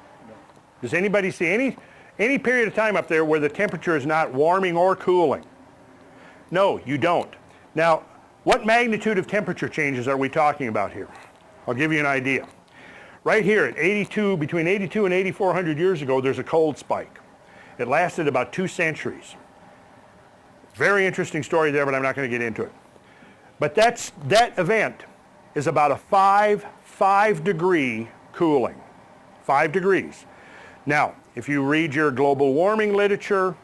B: Does anybody see any period of time up there where the temperature is not warming or cooling? No, you don't. Now, what magnitude of temperature changes are we talking about here? I'll give you an idea. Right here at 82, between 82 and 8,400 years ago, there's a cold spike. It lasted about 2 centuries. Very interesting story there, but I'm not going to get into it. But that event is about a 5 degree cooling. 5 degrees. Now, if you read your global warming literature,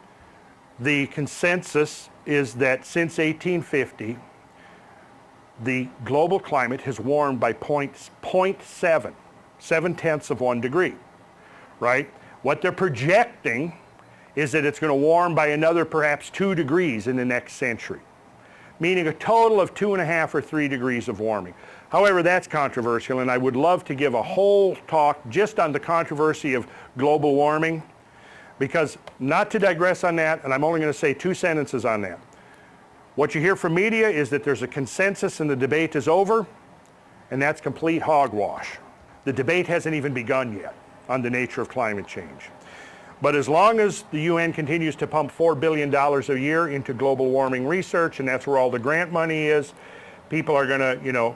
B: the consensus is that since 1850, the global climate has warmed by 0.7, 7/10 of 1 degree, right? What they're projecting is that it's going to warm by another perhaps 2 degrees in the next century, meaning a total of 2.5 or 3 degrees of warming. However, that's controversial, and I would love to give a whole talk just on the controversy of global warming, because not to digress on that, and I'm only going to say 2 sentences on that. What you hear from media is that there's a consensus and the debate is over, and that's complete hogwash. The debate hasn't even begun yet on the nature of climate change. But as long as the UN continues to pump $4 billion a year into global warming research, and that's where all the grant money is, people are going to,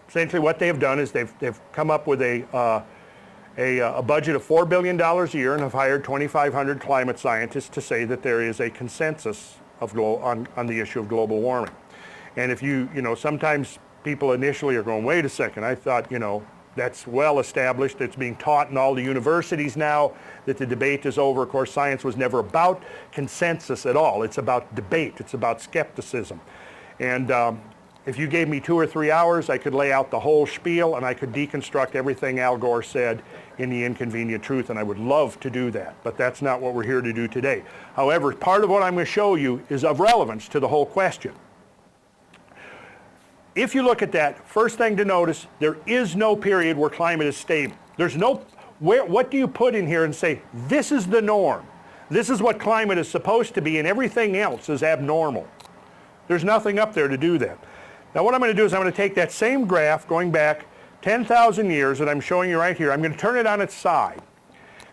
B: essentially what they've done is they've come up with an a budget of $4 billion a year and have hired 2,500 climate scientists to say that there is a consensus of on the issue of global warming. And if you know, sometimes people initially are going, wait a second, I thought, you know, that's well established. It's being taught in all the universities now that the debate is over. Of course, science was never about consensus at all. It's about debate. It's about skepticism. And if you gave me 2 or 3 hours, I could lay out the whole spiel and I could deconstruct everything Al Gore said in The Inconvenient Truth, and I would love to do that, but that's not what we're here to do today. However, part of what I'm going to show you is of relevance to the whole question. If you look at that, first thing to notice, there is no period where climate is stable. There's no, what do you put in here and say, this is the norm? This is what climate is supposed to be and everything else is abnormal. There's nothing up there to do that. Now what I'm going to do is I'm going to take that same graph going back 10,000 years that I'm showing you right here. I'm going to turn it on its side.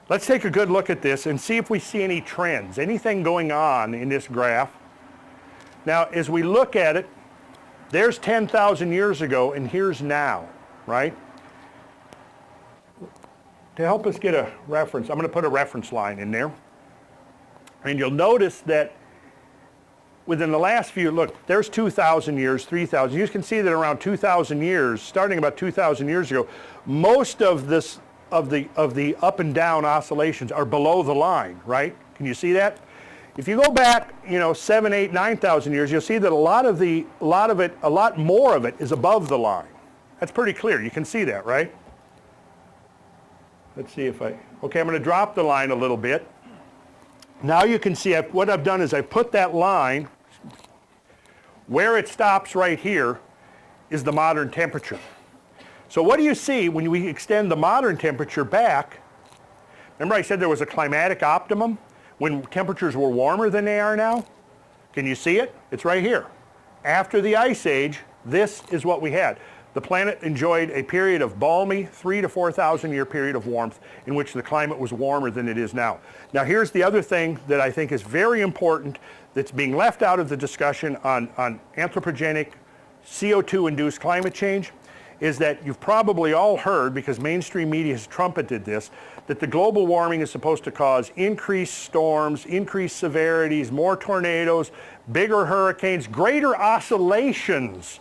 B: Let's take a good look at this and see if we see any trends, anything going on in this graph. Now as we look at it, there's 10,000 years ago and here's now, right? To help us get a reference, I'm going to put a reference line in there. And you'll notice that within the last few, look, there's 2,000 years, 3,000. You can see that around 2,000 years, starting about 2,000 years ago, most of this, of the up and down oscillations are below the line, right? Can you see that? If you go back, you know, 7, 8, 9,000 years, you'll see that a lot more of it is above the line. That's pretty clear. You can see that, right? Let's see if okay, I'm going to drop the line a little bit. Now you can see what I've done is I've put that line where it stops right here is the modern temperature. So what do you see when we extend the modern temperature back? Remember I said there was a climatic optimum when temperatures were warmer than they are now? Can you see it? It's right here. After the Ice Age, this is what we had. The planet enjoyed a period of balmy 3,000 to 4,000 year period of warmth in which the climate was warmer than it is now. Now here's the other thing that I think is very important that's being left out of the discussion on anthropogenic CO2-induced climate change is that you've probably all heard, because mainstream media has trumpeted this, that the global warming is supposed to cause increased storms, increased severities, more tornadoes, bigger hurricanes, greater oscillations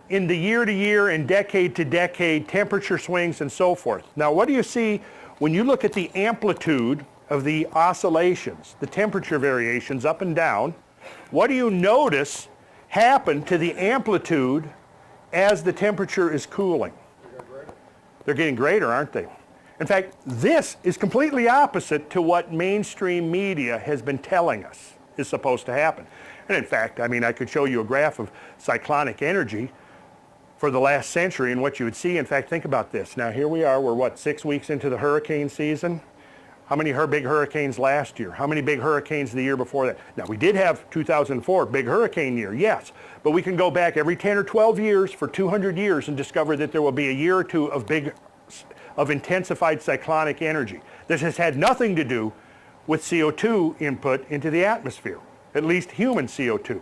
B: in the year-to-year and decade-to-decade temperature swings and so forth. Now what do you see when you look at the amplitude of the oscillations, the temperature variations up and down? What do you notice happen to the amplitude as the temperature is cooling? They're getting greater, aren't they? In fact, this is completely opposite to what mainstream media has been telling us is supposed to happen. And in fact, I mean, I could show you a graph of cyclonic energy for the last century and what you would see. In fact, think about this. Now here we are, we're what, 6 weeks into the hurricane season? How many big hurricanes last year? How many big hurricanes the year before that? Now we did have 2004, big hurricane year, yes. But we can go back every 10 or 12 years for 200 years and discover that there will be a year or two of intensified cyclonic energy. This has had nothing to do with CO2 input into the atmosphere, at least human CO2.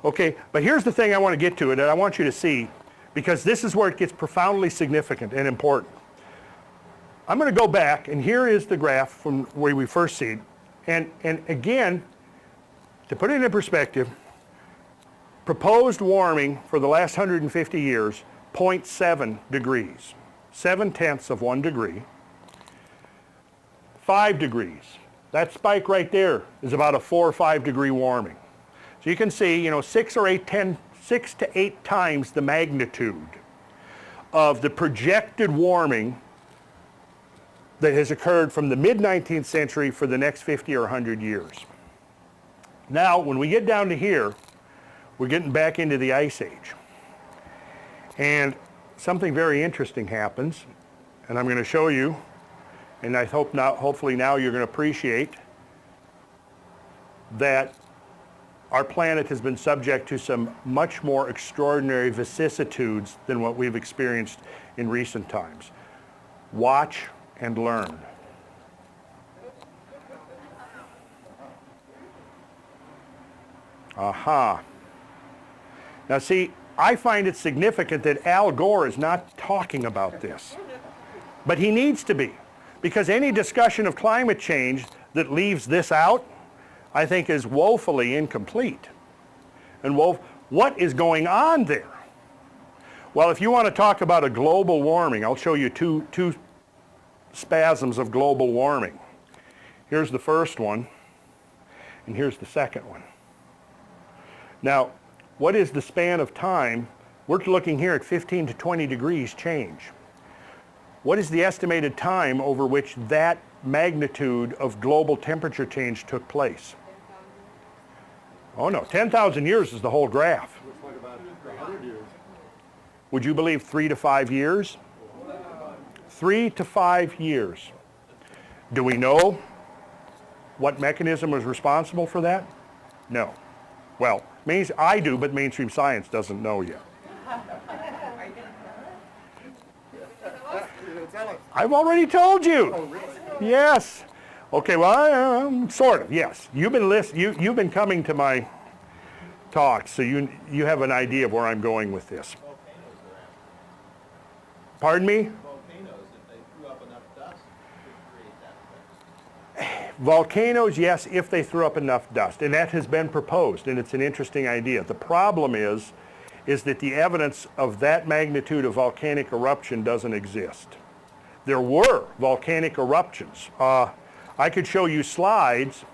B: Okay, but here's the thing I want to get to, and I want you to see, because this is where it gets profoundly significant and important. I'm going to go back, and here is the graph from where we first see it. And again, to put it in perspective, proposed warming for the last 150 years, 0.7 degrees. 7/10 of 1 degree. 5 degrees. That spike right there is about a 4 or 5 degree warming. So you can see, you know, 6 to 8 times the magnitude of the projected warming that has occurred from the mid-19th century for the next 50 or 100 years. Now, when we get down to here, we're getting back into the Ice Age. And something very interesting happens, and I'm going to show you, and I hope now, hopefully now you're going to appreciate that our planet has been subject to some much more extraordinary vicissitudes than what we've experienced in recent times. Watch and learn. Aha. Now see, I find it significant that Al Gore is not talking about this, but he needs to be. Because any discussion of climate change that leaves this out, I think is woefully incomplete. And what is going on there? Well, if you want to talk about a global warming, I'll show you two spasms of global warming. Here's the first one, and here's the second one. Now, what is the span of time? We're looking here at 15 to 20 degrees change. What is the estimated time over which that magnitude of global temperature change took place? Oh no, 10,000 years is the whole graph.
A: Looks like about 100 years.
B: Would you believe 3 to 5 years? 3 to 5 years. Do we know what mechanism was responsible for that? No. Well, I do, but mainstream science doesn't know yet. I've already told you. Yes. Okay, well, sort of, yes. You've been coming to my talks, so you have an idea of where I'm going with this. Pardon me?
C: Volcanoes, if they threw up enough dust, could create that effect.
B: Volcanoes, yes, if they threw up enough dust, and that has been proposed, and it's an interesting idea. The problem is that the evidence of that magnitude of volcanic eruption doesn't exist. There were volcanic eruptions. I could show you slides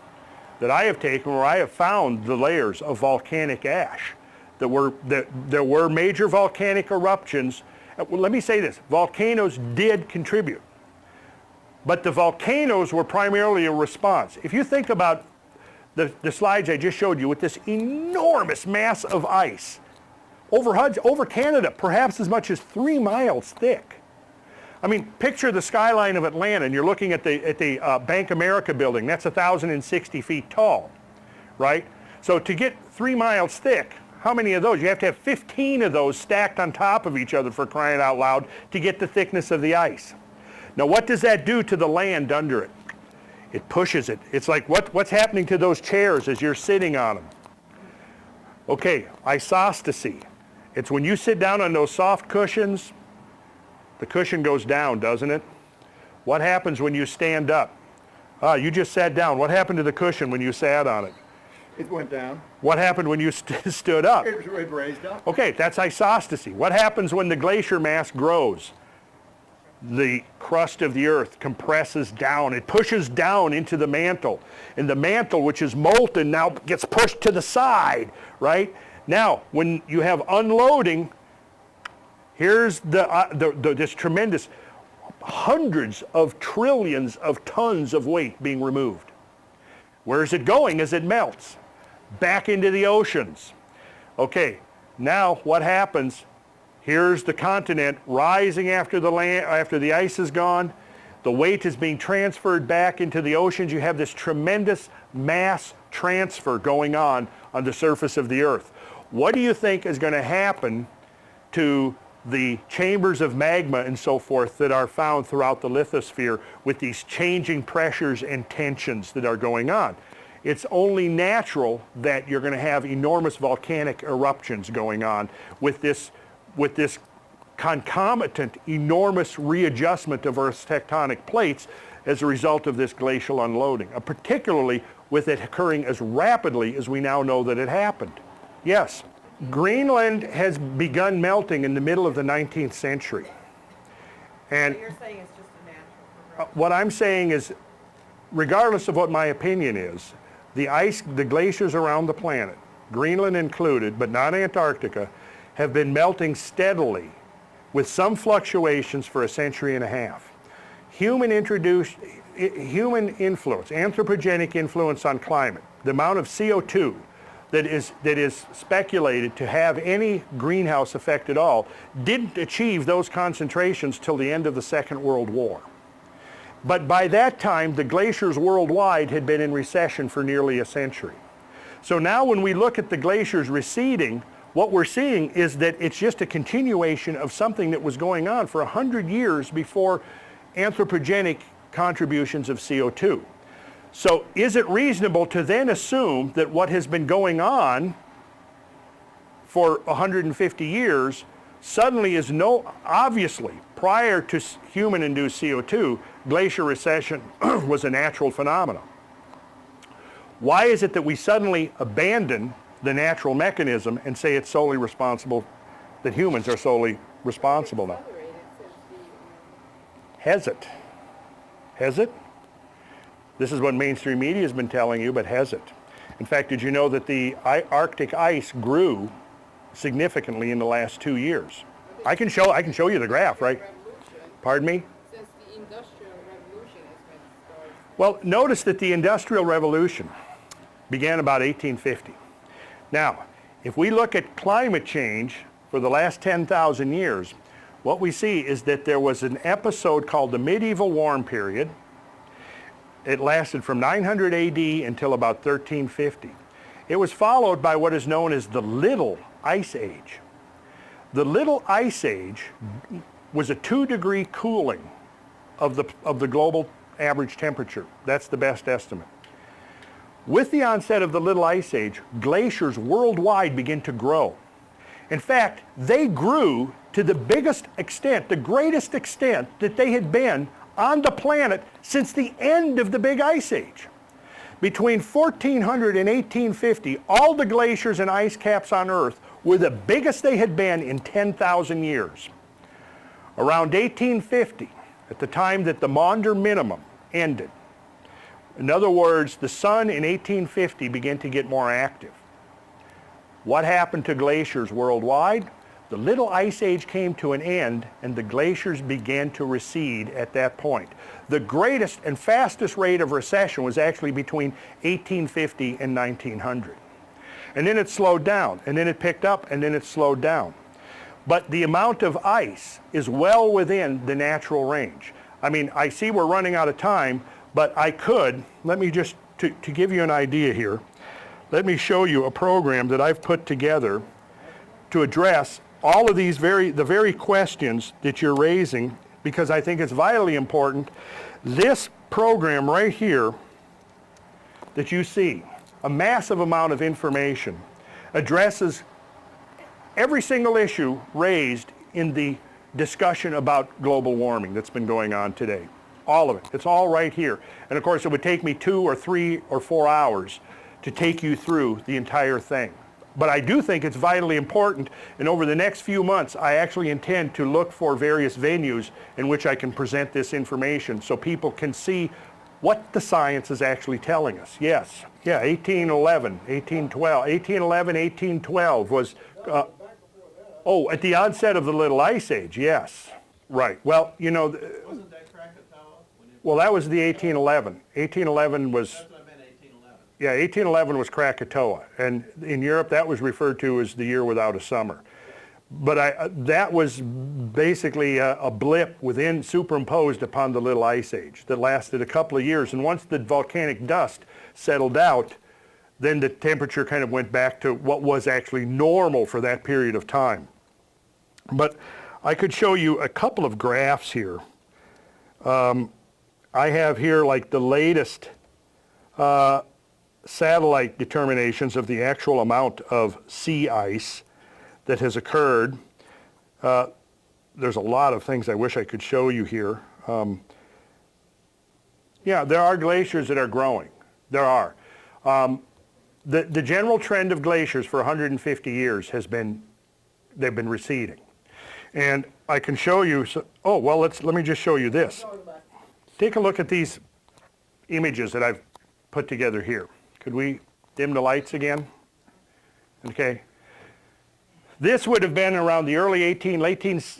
B: that I have taken where I have found the layers of volcanic ash. There were major volcanic eruptions. Well, let me say this, volcanoes did contribute, but the volcanoes were primarily a response. If you think about the slides I just showed you with this enormous mass of ice, over Canada, perhaps as much as 3 miles thick. I mean, picture the skyline of Atlanta, and you're looking at the Bank America building. That's 1,060 feet tall, right? So to get 3 miles thick, how many of those? You have to have 15 of those stacked on top of each other, for crying out loud, to get the thickness of the ice. Now, what does that do to the land under it? It pushes it. It's like what's happening to those chairs as you're sitting on them? Okay, isostasy. It's when you sit down on those soft cushions, the cushion goes down, doesn't it? What happens when you stand up? You just sat down. What happened to the cushion when you sat on it?
A: It went down.
B: What happened when you stood up?
A: It raised up.
B: Okay, that's isostasy. What happens when the glacier mass grows? The crust of the earth compresses down. It pushes down into the mantle. And the mantle, which is molten, now gets pushed to the side, right? Now, when you have unloading, here's this tremendous hundreds of trillions of tons of weight being removed. Where is it going as it melts? Back into the oceans. Okay, now what happens? Here's the continent rising after the ice is gone. The weight is being transferred back into the oceans. You have this tremendous mass transfer going on the surface of the earth. What do you think is going to happen to the chambers of magma and so forth that are found throughout the lithosphere with these changing pressures and tensions that are going on? It's only natural that you're going to have enormous volcanic eruptions going on with this concomitant enormous readjustment of Earth's tectonic plates as a result of this glacial unloading, particularly with it occurring as rapidly as we now know that it happened. Yes, Greenland has begun melting in the middle of the 19th century. And
G: So you're saying it's just a natural progression?
B: what I'm saying is, regardless of what my opinion is, the glaciers around the planet, Greenland included, but not Antarctica, have been melting steadily with some fluctuations for a century and a half. Human influence, anthropogenic influence on climate, the amount of CO2 that is speculated to have any greenhouse effect at all, didn't achieve those concentrations till the end of the Second World War. But by that time, the glaciers worldwide had been in recession for nearly a century. So now when we look at the glaciers receding, what we're seeing is that it's just a continuation of something that was going on for 100 years before anthropogenic contributions of CO2. So is it reasonable to then assume that what has been going on for 150 years suddenly is obviously, prior to human-induced CO2, glacier recession was a natural phenomenon. Why is it that we suddenly abandon the natural mechanism and say it's solely responsible, that humans are solely responsible now? Has it? Has it? This is what mainstream media has been telling you, but has it? In fact, did you know that the Arctic ice grew significantly in the last 2 years? I can show you the graph, right? Pardon me?
H: Since the Industrial Revolution has been started.
B: Well, notice that the Industrial Revolution began about 1850. Now, if we look at climate change for the last 10,000 years, what we see is that there was an episode called the Medieval Warm Period. It lasted from 900 AD until about 1350. It was followed by what is known as the Little Ice Age. The Little Ice Age was a 2-degree cooling of the global average temperature. That's the best estimate. With the onset of the Little Ice Age, glaciers worldwide began to grow. In fact, they grew to the biggest extent, the greatest extent that they had been on the planet since the end of the Big Ice Age. Between 1400 and 1850, all the glaciers and ice caps on Earth were the biggest they had been in 10,000 years. Around 1850, at the time that the Maunder Minimum ended, in other words, the sun in 1850 began to get more active. What happened to glaciers worldwide? The Little Ice Age came to an end and the glaciers began to recede at that point. The greatest and fastest rate of recession was actually between 1850 and 1900. And then it slowed down, and then it picked up, and then it slowed down. But the amount of ice is well within the natural range. I mean, I see we're running out of time, but I could, let me just, to give you an idea here, let me show you a program that I've put together to address all of these the very questions that you're raising, because I think it's vitally important. This program right here that you see, a massive amount of information, addresses every single issue raised in the discussion about global warming that's been going on today. All of it. It's all right here. And of course, it would take me 2 or 3 or 4 hours to take you through the entire thing. But I do think it's vitally important, and over the next few months, I actually intend to look for various venues in which I can present this information so people can see what the science is actually telling us. Yes, yeah, 1811, 1812, 1811, 1812 was, oh, at the onset of the Little Ice Age, yes. Right, well, you know.
C: Wasn't that Krakatoa?
B: Well, that was the 1811. 1811 was.
C: That's what I meant, 1811.
B: Yeah, 1811 was Krakatoa, and in Europe that was referred to as the year without a summer. But that was basically a blip superimposed upon the Little Ice Age that lasted a couple of years, and once the volcanic dust settled out, then the temperature kind of went back to what was actually normal for that period of time. But I could show you a couple of graphs here. I have here like the latest satellite determinations of the actual amount of sea ice that has occurred. There's a lot of things I wish I could show you here. Yeah, there are glaciers that are growing. There are. The general trend of glaciers for 150 years has been, they've been receding. And I can show you, oh, well, let me just show you this. Take a look at these images that I've put together here. Could we dim the lights again? Okay. This would have been around the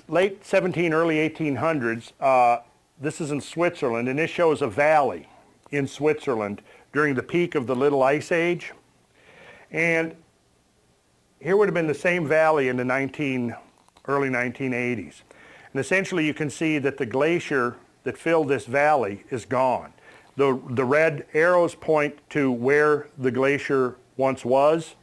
B: late 17, early 1800s. This is in Switzerland, and this shows a valley in Switzerland during the peak of the Little Ice Age. And here would have been the same valley in the early 1980s. And essentially you can see that the glacier that filled this valley is gone. The red arrows point to where the glacier once was,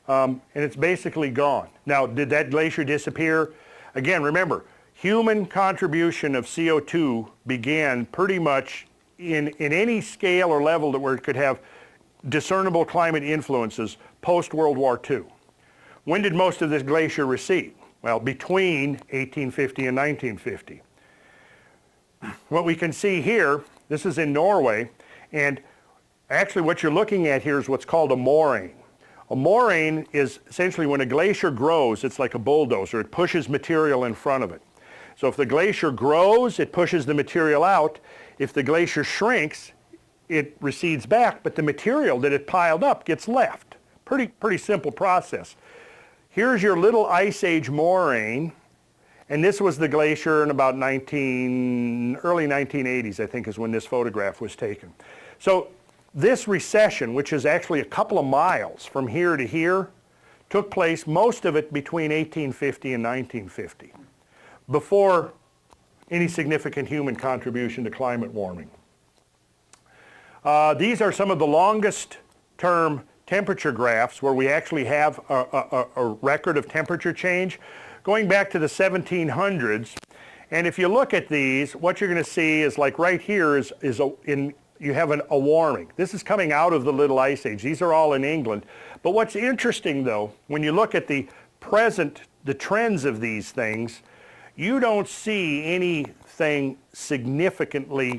B: and it's basically gone. Now, did that glacier disappear? Again, remember, human contribution of CO2 began pretty much in any scale or level that where it could have discernible climate influences post-World War II. When did most of this glacier recede? Well, between 1850 and 1950. What we can see here, this is in Norway, and actually what you're looking at here is what's called a moraine. A moraine is essentially when a glacier grows, it's like a bulldozer. It pushes material in front of it. So if the glacier grows, it pushes the material out. If the glacier shrinks, it recedes back, but the material that it piled up gets left. Pretty simple process. Here's your little Ice Age moraine, and this was the glacier in about early 1980s, I think, is when this photograph was taken. So this recession, which is actually a couple of miles from here to here, took place, most of it between 1850 and 1950, before any significant human contribution to climate warming. These are some of the longest term temperature graphs where we actually have a record of temperature change going back to the 1700s. And if you look at these, what you're going to see is, like right here you have a warming. This is coming out of the Little Ice Age. These are all in England. But what's interesting though, when you look at the trends of these things, you don't see anything significantly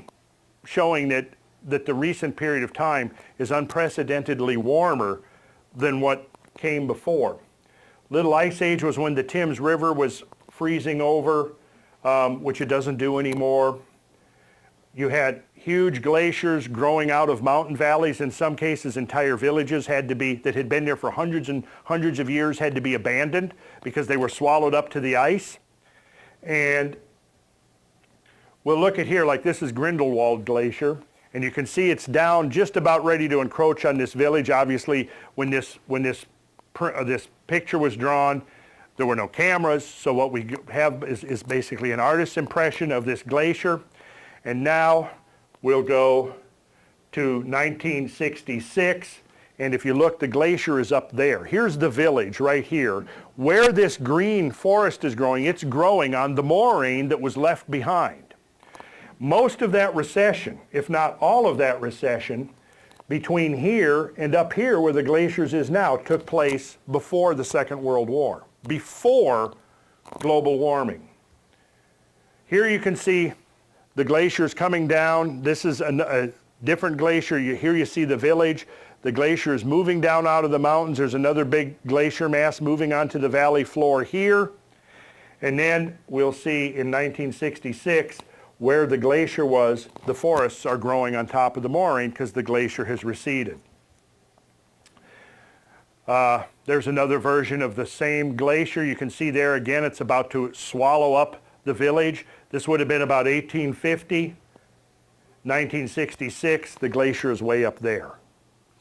B: showing that the recent period of time is unprecedentedly warmer than what came before. Little Ice Age was when the Thames River was freezing over, which it doesn't do anymore. You had huge glaciers growing out of mountain valleys. In some cases, entire villages that had been there for hundreds and hundreds of years had to be abandoned because they were swallowed up to the ice. And we'll look at here, like this is Grindelwald Glacier, and you can see it's down just about ready to encroach on this village. Obviously, when this picture was drawn, there were no cameras, so what we have is basically an artist's impression of this glacier. And now we'll go to 1966, and if you look, the glacier is up there. Here's the village right here. Where this green forest is growing, it's growing on the moraine that was left behind. Most of that recession, if not all of that recession, between here and up here where the glaciers is now, took place before the Second World War, before global warming. Here you can see the glaciers coming down. This is a different glacier. Here you see the village. The glacier is moving down out of the mountains. There's another big glacier mass moving onto the valley floor here. And then we'll see in 1966 where the glacier was, the forests are growing on top of the moraine because the glacier has receded. There's another version of the same glacier. You can see there again, it's about to swallow up the village. This would have been about 1850. 1966, the glacier is way up there.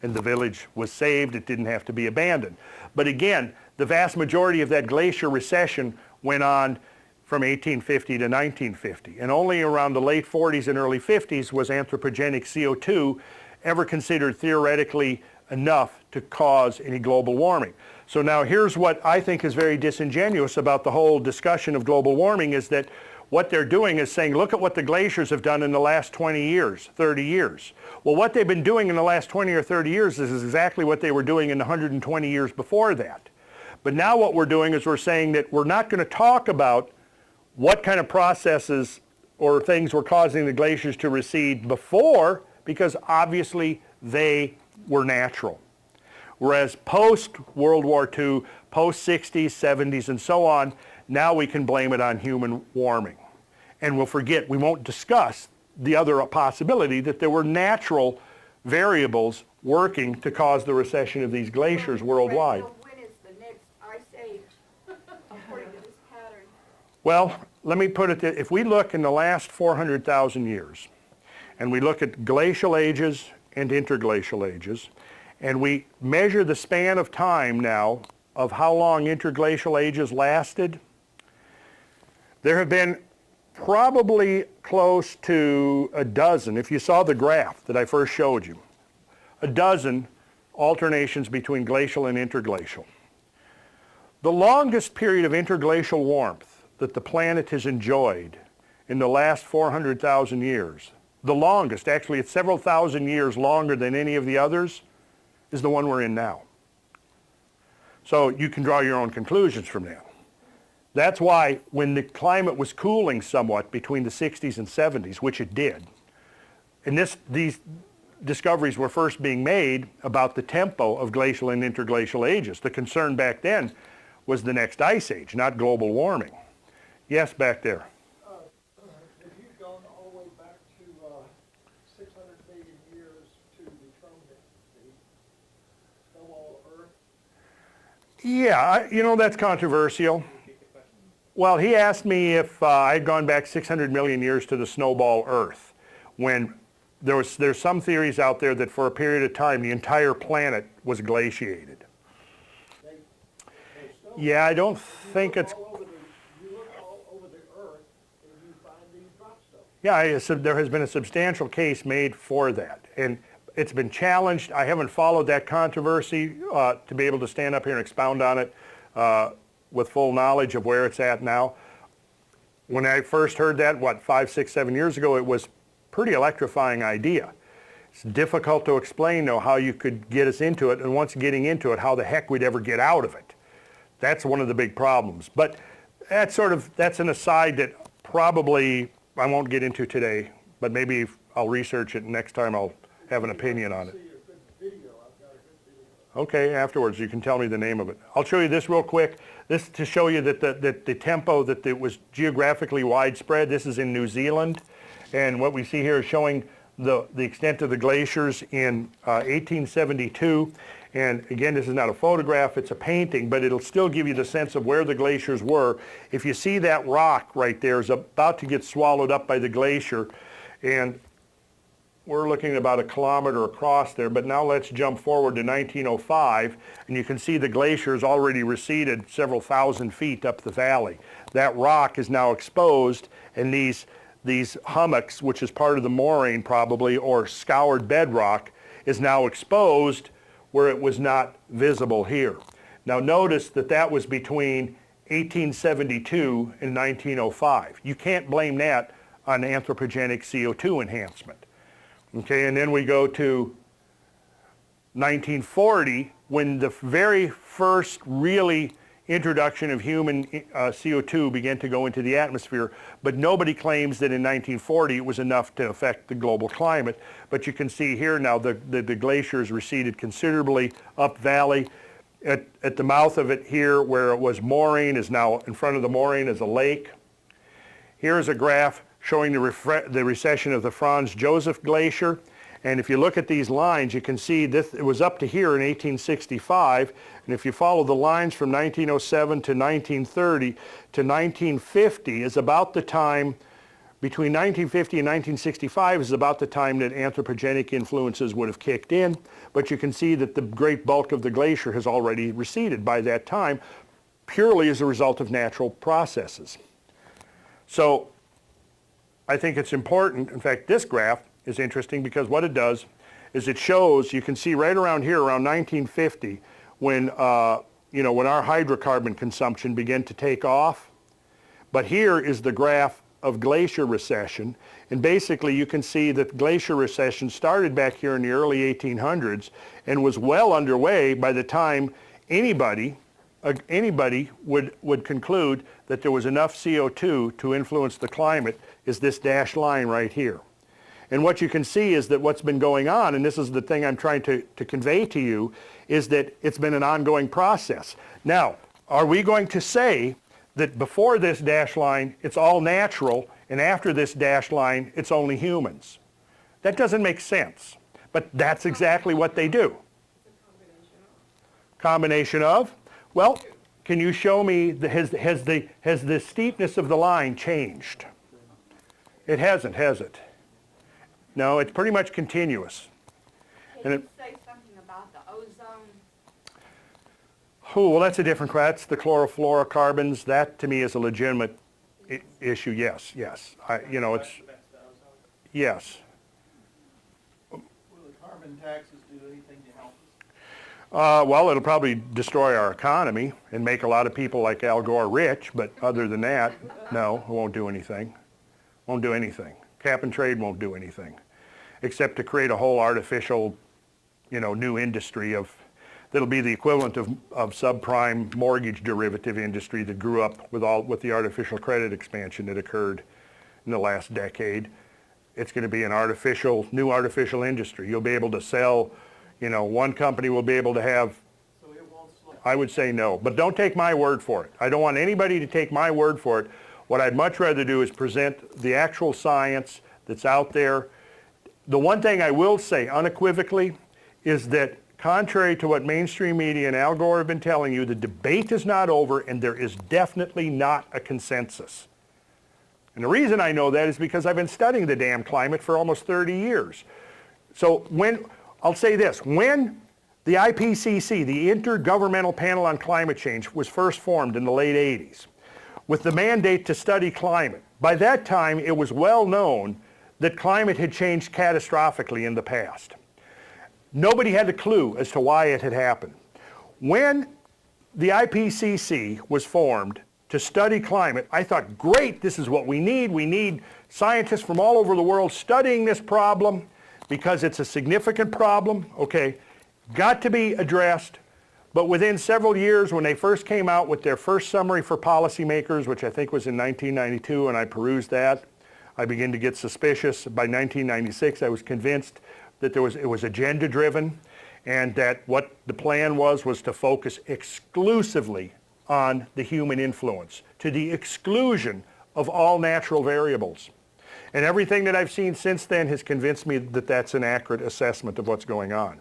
B: And the village was saved. It didn't have to be abandoned. But again, the vast majority of that glacier recession went on from 1850 to 1950. And only around the late 40s and early 50s was anthropogenic CO2 ever considered theoretically enough to cause any global warming. So now here's what I think is very disingenuous about the whole discussion of global warming, is that what they're doing is saying, look at what the glaciers have done in the last 20 years, 30 years. Well, what they've been doing in the last 20 or 30 years is exactly what they were doing in the 120 years before that. But now what we're doing is we're saying that we're not going to talk about what kind of processes or things were causing the glaciers to recede before, because obviously they were natural. Whereas post-World War II, post-60s, 70s, and so on, now we can blame it on human warming. And we won't discuss the other possibility that there were natural variables working to cause the recession of these glaciers worldwide.
G: So when is the next ice age, according to this pattern?
B: Well, let me put it, if we look in the last 400,000 years, and we look at glacial ages and interglacial ages, and we measure the span of time now of how long interglacial ages lasted, there have been probably close to a dozen, if you saw the graph that I first showed you, a dozen alternations between glacial and interglacial. The longest period of interglacial warmth that the planet has enjoyed in the last 400,000 years, the longest, actually it's several thousand years longer than any of the others, is the one we're in now. So you can draw your own conclusions from that. That's why when the climate was cooling somewhat between the 60s and 70s, which it did, and these discoveries were first being made about the tempo of glacial and interglacial ages. The concern back then was the next ice age, not global warming. Yes, back there.
F: If you've gone all the way back to 600 million years to determine the snowball Earth?
B: Yeah, you know, that's controversial. Well, he asked me if I'd gone back 600 million years to the snowball Earth, when there's some theories out there that for a period of time the entire planet was glaciated. Yeah, I don't think it's...
F: You look all over the Earth and you find these drop stones.
B: Yeah, there has been a substantial case made for that, and it's been challenged. I haven't followed that controversy to be able to stand up here and expound on it with full knowledge of where it's at now. When I first heard that, 5, 6, 7 years ago, it was a pretty electrifying idea. It's difficult to explain, though, how you could get us into it, and once getting into it, how the heck we'd ever get out of it. That's one of the big problems. But that's an aside that probably I won't get into today, but maybe I'll research it and next time I'll have an opinion on it. Okay, afterwards you can tell me the name of it. I'll show you this real quick. This to show you that the tempo, that it was geographically widespread. This is in New Zealand, and what we see here is showing the extent of the glaciers in 1872. And again, this is not a photograph, it's a painting, but it'll still give you the sense of where the glaciers were. If you see that rock right there is about to get swallowed up by the glacier, and we're looking at about 1 kilometer across there, but now let's jump forward to 1905, and you can see the glaciers already receded several thousand feet up the valley. That rock is now exposed, and these hummocks, which is part of the moraine probably, or scoured bedrock, is now exposed where it was not visible here. Now notice that that was between 1872 and 1905. You can't blame that on anthropogenic CO2 enhancement. Okay, and then we go to 1940, when the very first really introduction of human CO2 began to go into the atmosphere, but nobody claims that in 1940 it was enough to affect the global climate. But you can see here now the glaciers receded considerably up valley. At the mouth of it here, where it was moraine, is now in front of the moraine is a lake. Here's a graph showing the recession of the Franz Josef Glacier. And if you look at these lines, you can see this, it was up to here in 1865, and if you follow the lines from 1907 to 1930 to 1950 is about the time, between 1950 and 1965 is about the time that anthropogenic influences would have kicked in, but you can see that the great bulk of the glacier has already receded by that time, purely as a result of natural processes. So I think it's important, in fact this graph is interesting because what it does is it shows, you can see right around here, around 1950, when when our hydrocarbon consumption began to take off. But here is the graph of glacier recession, and basically you can see that glacier recession started back here in the early 1800s and was well underway by the time anybody would conclude that there was enough CO2 to influence the climate, is this dashed line right here. And what you can see is that what's been going on, and this is the thing I'm trying to convey to you, is that it's been an ongoing process. Now, are we going to say that before this dashed line, it's all natural, and after this dashed line, it's only humans? That doesn't make sense, but that's exactly what they do. Combination of? Well, can you show me, has the steepness of the line changed? It hasn't, has it? No, it's pretty much continuous.
G: Can you say something about the ozone?
B: Oh, well, that's a different, that's the chlorofluorocarbons. That to me is a legitimate issue. Yes, yes. It's yes.
C: Will the carbon taxes do anything to help us?
B: Well, it'll probably destroy our economy and make a lot of people like Al Gore rich, but other than that, no, it won't do anything. Won't do anything. Cap and trade won't do anything, except to create a whole artificial, new industry of that'll be the equivalent of subprime mortgage derivative industry that grew up with the artificial credit expansion that occurred in the last decade. It's going to be an new artificial industry. You'll be able to sell, one company will be able to have,
C: So it won't slow.
B: I would say no, but don't take my word for it. I don't want anybody to take my word for it. What I'd much rather do is present the actual science that's out there. The one thing I will say unequivocally is that contrary to what mainstream media and Al Gore have been telling you, the debate is not over and there is definitely not a consensus. And the reason I know that is because I've been studying the damn climate for almost 30 years. So I'll say this, when the IPCC, the Intergovernmental Panel on Climate Change, was first formed in the late 80s, with the mandate to study climate, by that time it was well known that climate had changed catastrophically in the past. Nobody had a clue as to why it had happened. When the IPCC was formed to study climate, I thought, great, this is what we need. We need scientists from all over the world studying this problem because it's a significant problem. Okay, got to be addressed. But within several years, when they first came out with their first summary for policymakers, which I think was in 1992, and I perused that, I began to get suspicious. By 1996, I was convinced that it was agenda-driven, and that what the plan was to focus exclusively on the human influence, to the exclusion of all natural variables. And everything that I've seen since then has convinced me that that's an accurate assessment of what's going on.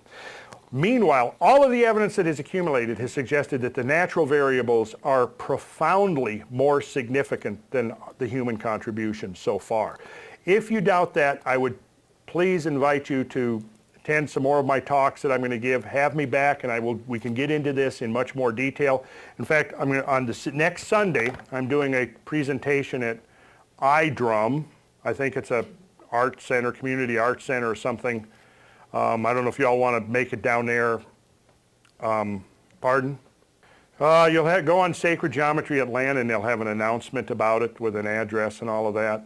B: Meanwhile, all of the evidence that has accumulated has suggested that the natural variables are profoundly more significant than the human contribution so far. If you doubt that, I would please invite you to attend some more of my talks that I'm going to give. Have me back and we can get into this in much more detail. In fact, on the next Sunday, I'm doing a presentation at iDrum. I think it's a art center, community art center or something. I don't know if y'all want to make it down there. Pardon? You'll go on Sacred Geometry Atlanta and they'll have an announcement about it with an address and all of that.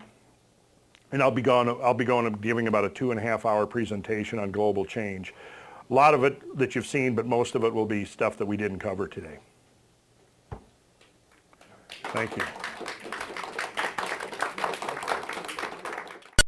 B: And I'll be going and giving about a 2.5-hour presentation on global change. A lot of it that you've seen, but most of it will be stuff that we didn't cover today. Thank you.